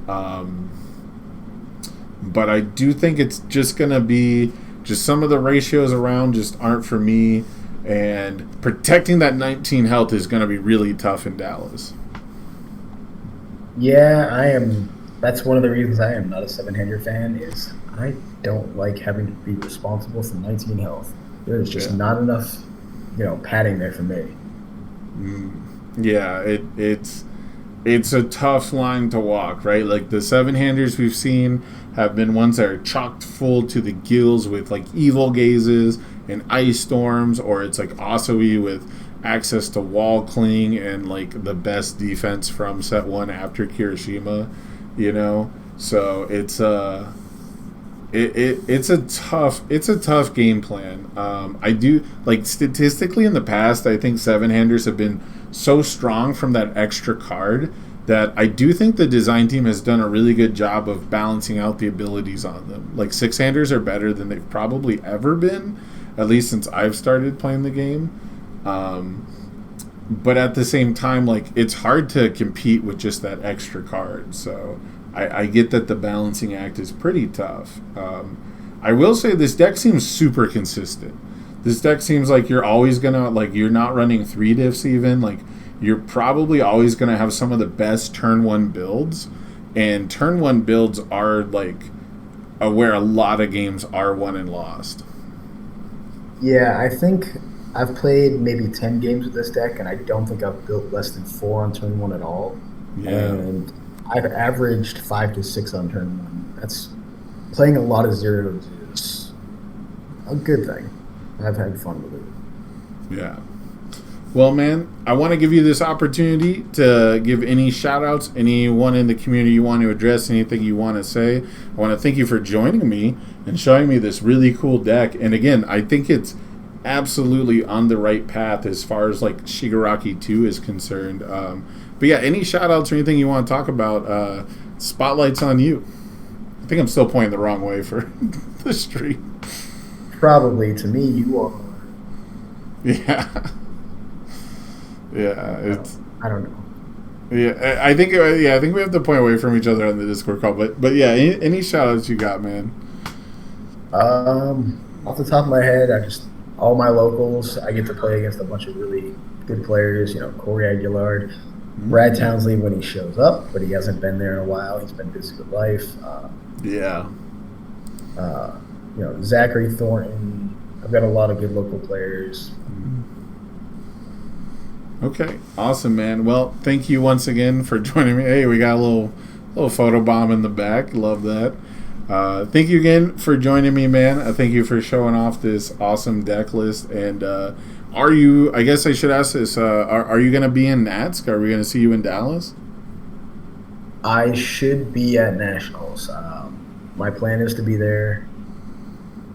But I do think it's just going to be just some of the ratios around just aren't for me. And protecting that 19 health is going to be really tough in Dallas. Yeah, I am. That's one of the reasons I am not a seven-hander fan, is I don't like having to be responsible for 19 health. There's just not enough, padding there for me. Yeah, it's a tough line to walk, right? Like the seven-handers we've seen have been ones that are chocked full to the gills with like evil gazes and ice storms, or it's like Asui with access to wall cling and like the best defense from set 1 after Kirishima, So it's a tough game plan. I do like statistically in the past, I think seven-handers have been so strong from that extra card that I do think the design team has done a really good job of balancing out the abilities on them. Like six-handers are better than they've probably ever been, at least since I've started playing the game. But at the same time, like it's hard to compete with just that extra card. So I get that the balancing act is pretty tough. I will say this deck seems super consistent. This deck seems like you're always gonna, like, you're not running 3 diffs even. Like you're probably always gonna have some of the best turn 1 builds, and turn 1 builds are like where a lot of games are won and lost. Yeah, I think I've played maybe 10 games with this deck, and I don't think I've built less than 4 on turn 1 at all. Yeah. And I've averaged 5 to 6 on turn 1. That's playing a lot of zeros is a good thing. I've had fun with it. Yeah. Well, man, I want to give you this opportunity to give any shout-outs, anyone in the community you want to address, anything you want to say. I want to thank you for joining me and showing me this really cool deck. And again, I think it's absolutely on the right path as far as like Shigaraki 2 is concerned. But yeah, any shout-outs or anything you want to talk about, spotlight's on you. I think I'm still pointing the wrong way for the stream. Probably to me, you are. Yeah. Yeah, it's. I don't know. Yeah, I think. Yeah, I think we have to point away from each other on the Discord call. But yeah, any shout outs you got, man? Off the top of my head, all my locals. I get to play against a bunch of really good players. You know, Corey Aguilar, Brad Townsley when he shows up, but he hasn't been there in a while. He's been busy with life. Yeah. You know, Zachary Thornton. I've got a lot of good local players. Okay, awesome, man. Well, thank you once again for joining me. Hey, we got a little photo bomb in the back. Love that. Thank you again for joining me, man. Thank you for showing off this awesome deck list. And are you? I guess I should ask this. Are you going to be in NATSC? Are we going to see you in Dallas? I should be at Nationals. My plan is to be there.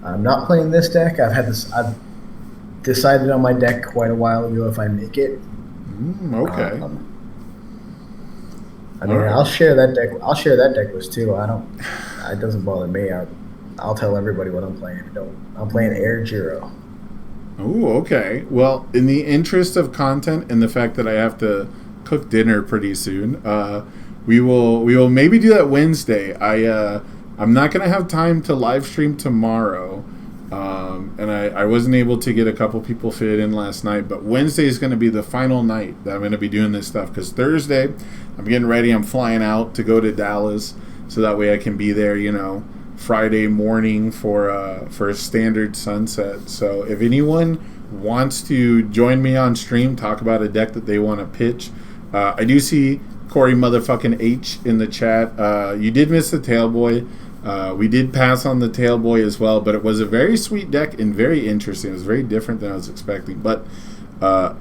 I'm not playing this deck. I've decided on my deck quite a while ago if I make it. Okay. I mean, right. I'll share that deck list too. It doesn't bother me. I'll tell everybody what I'm playing. I'm playing Air Jiro. Oh, okay. Well, in the interest of content and the fact that I have to cook dinner pretty soon, we will maybe do that Wednesday. I'm not gonna have time to live stream tomorrow. And I wasn't able to get a couple people fit in last night, but Wednesday is going to be the final night that I'm going to be doing this stuff, because Thursday I'm getting ready. I'm flying out to go to Dallas, so that way I can be there, you know, Friday morning for a standard sunset. So if anyone wants to join me on stream, talk about a deck that they want to pitch, I do see Corey motherfucking H in the chat. You did miss the Tailboy. We did pass on the Tailboy as well, but it was a very sweet deck and very interesting. It was very different than I was expecting. But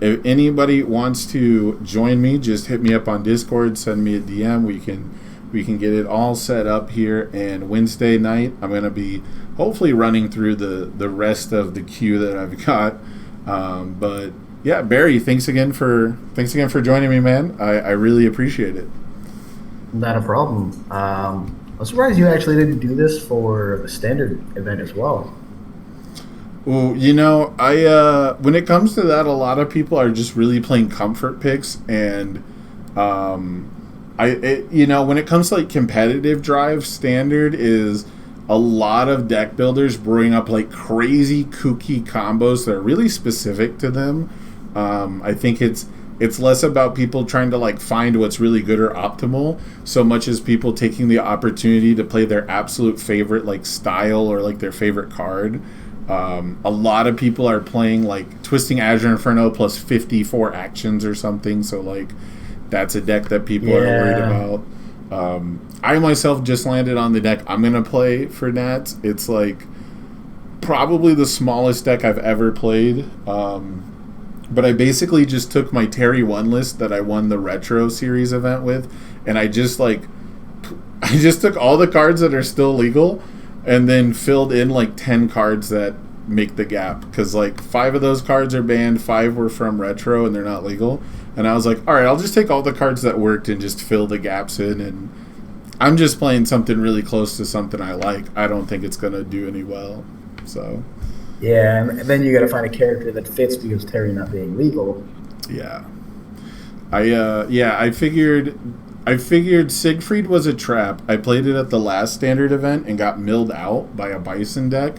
if anybody wants to join me, just hit me up on Discord, send me a DM. We can get it all set up here. And Wednesday night, I'm going to be hopefully running through the rest of the queue that I've got. But yeah, Barry, thanks again for joining me, man. I really appreciate it. Not a problem. I'm surprised you actually didn't do this for the standard event as well. Well, you know, when it comes to that, a lot of people are just really playing comfort picks, and you know, when it comes to like competitive drive, standard is a lot of deck builders bring up like crazy kooky combos that are really specific to them. I think it's less about people trying to like find what's really good or optimal, so much as people taking the opportunity to play their absolute favorite like style or like their favorite card. A lot of people are playing like Twisting Azure Inferno plus 54 actions or something, so like that's a deck that people are worried about. I myself just landed on the deck I'm gonna play for Nats. It's like probably the smallest deck I've ever played. But I basically just took my Terry 1 list that I won the Retro Series event with, and I just took all the cards that are still legal and then filled in like 10 cards that make the gap, because like 5 of those cards are banned, 5 were from Retro and they're not legal. And I was like, all right, I'll just take all the cards that worked and just fill the gaps in, and I'm just playing something really close to something I like. I don't think it's going to do any well, so... Yeah, and then you got to find a character that fits, because Terry not being legal. Yeah, I figured Siegfried was a trap. I played it at the last standard event and got milled out by a Bison deck,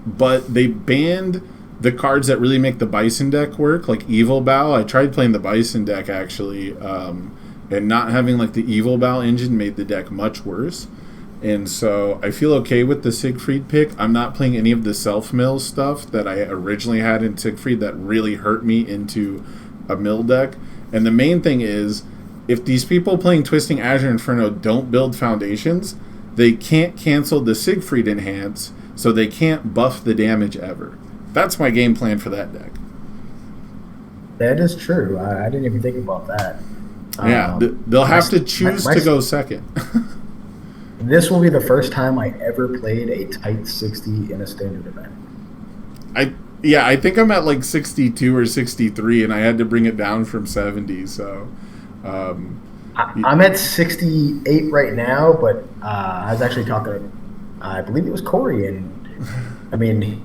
but they banned the cards that really make the Bison deck work, like Evil Bow. I tried playing the Bison deck actually, and not having like the Evil Bow engine made the deck much worse. And so I feel okay with the Siegfried pick. I'm not playing any of the self-mill stuff that I originally had in Siegfried that really hurt me into a mill deck. And the main thing is, if these people playing Twisting Azure Inferno don't build foundations, they can't cancel the Siegfried enhance, so they can't buff the damage ever. That's my game plan for that deck. That is true. I didn't even think about that. Yeah, they'll have to choose to go second. This will be the first time I ever played a tight 60 in a standard event. I think I'm at like 62 or 63, and I had to bring it down from 70. So I'm at 68 right now, but I was actually talking to, I believe it was Corey, and I mean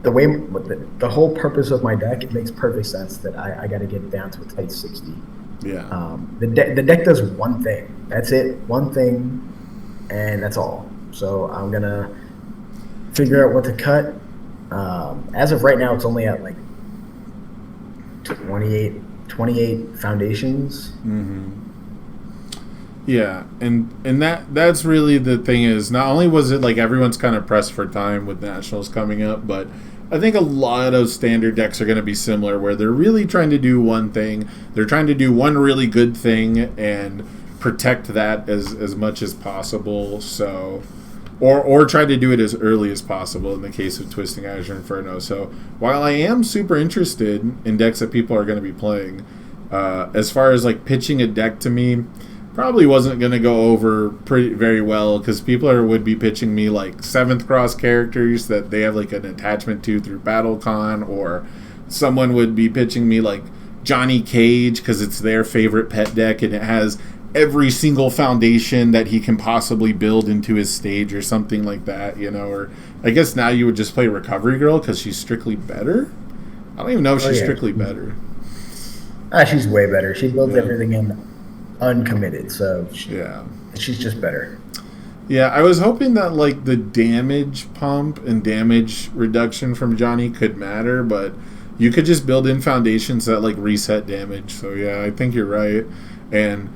the whole purpose of my deck, it makes perfect sense that I got to get it down to a tight 60. Yeah. The deck does one thing. That's it. One thing, and that's all. So I'm gonna figure out what to cut. As of right now, it's only at like 28 foundations. Mm-hmm. Yeah, and that's really the thing is, not only was it like everyone's kind of pressed for time with Nationals coming up, but I think a lot of standard decks are going to be similar, where they're really trying to do one thing. They're trying to do one really good thing and protect that as much as possible. So, or try to do it as early as possible in the case of Twisting Azure Inferno. So, while I am super interested in decks that people are going to be playing, as far as like pitching a deck to me, probably wasn't going to go over very well, because people would be pitching me like 7th Cross characters that they have like an attachment to through BattleCon, or someone would be pitching me like Johnny Cage because it's their favorite pet deck and it has every single foundation that he can possibly build into his stage or something like that, or I guess now you would just play Recovery Girl because she's strictly better. I don't even know if she's strictly better. She's way better. She builds everything in uncommitted, so she's just better. Yeah, I was hoping that like the damage pump and damage reduction from Johnny could matter, but you could just build in foundations that like reset damage. So yeah, I think you're right. And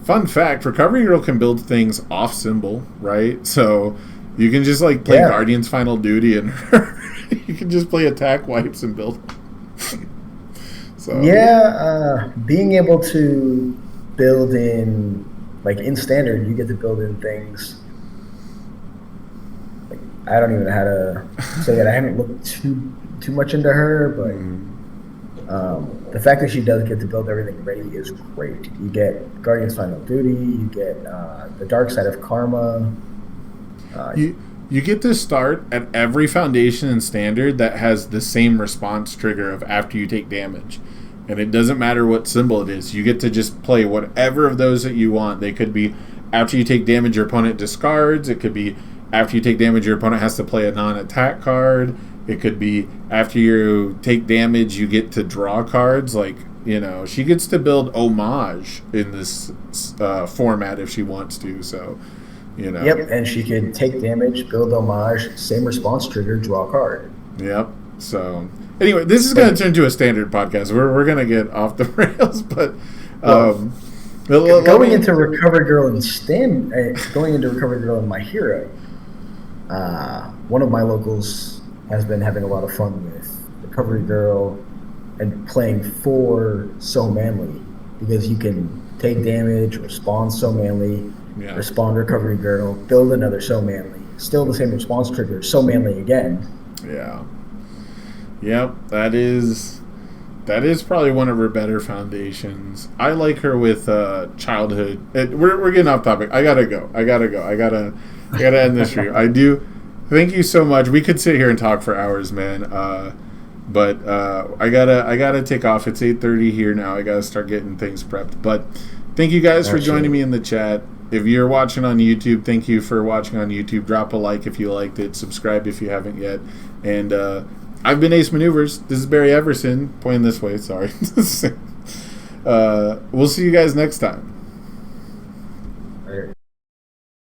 fun fact, Recovery Girl can build things off symbol, right? So you can just like play Guardian's Final Duty and you can just play attack wipes and build. So being able to build in, like in standard, you get to build in things. Like, I don't even know how to say that. I haven't looked too much into her, but the fact that she does get to build everything ready is great. You get Guardian's Final Duty. You get the Dark Side of Karma. You get to start at every foundation in standard that has the same response trigger of after you take damage. And it doesn't matter what symbol it is. You get to just play whatever of those that you want. They could be after you take damage, your opponent discards. It could be after you take damage, your opponent has to play a non-attack card. It could be after you take damage, you get to draw cards. Like, she gets to build homage in this format if she wants to. So, Yep, and she can take damage, build homage, same response trigger, draw a card. Yep, so... Anyway, this is going to turn into a standard podcast. We're going to get off the rails, but going into Recovery Girl in My Hero, one of my locals has been having a lot of fun with Recovery Girl and playing for So Manly, because you can take damage, respond So Manly, respond Recovery Girl, build another So Manly, still the same response trigger, So Manly again. Yeah. Yep, that is probably one of her better foundations. I like her with childhood. We're getting off topic. I gotta go. I gotta end this review. I do. Thank you so much. We could sit here and talk for hours, man. But I gotta take off. It's 8:30 here now. I gotta start getting things prepped. But thank you guys for joining me in the chat. If you're watching on YouTube, thank you for watching on YouTube. Drop a like if you liked it. Subscribe if you haven't yet. And I've been Ace Maneuvers. This is Barry Everson. Pointing this way, sorry. We'll see you guys next time.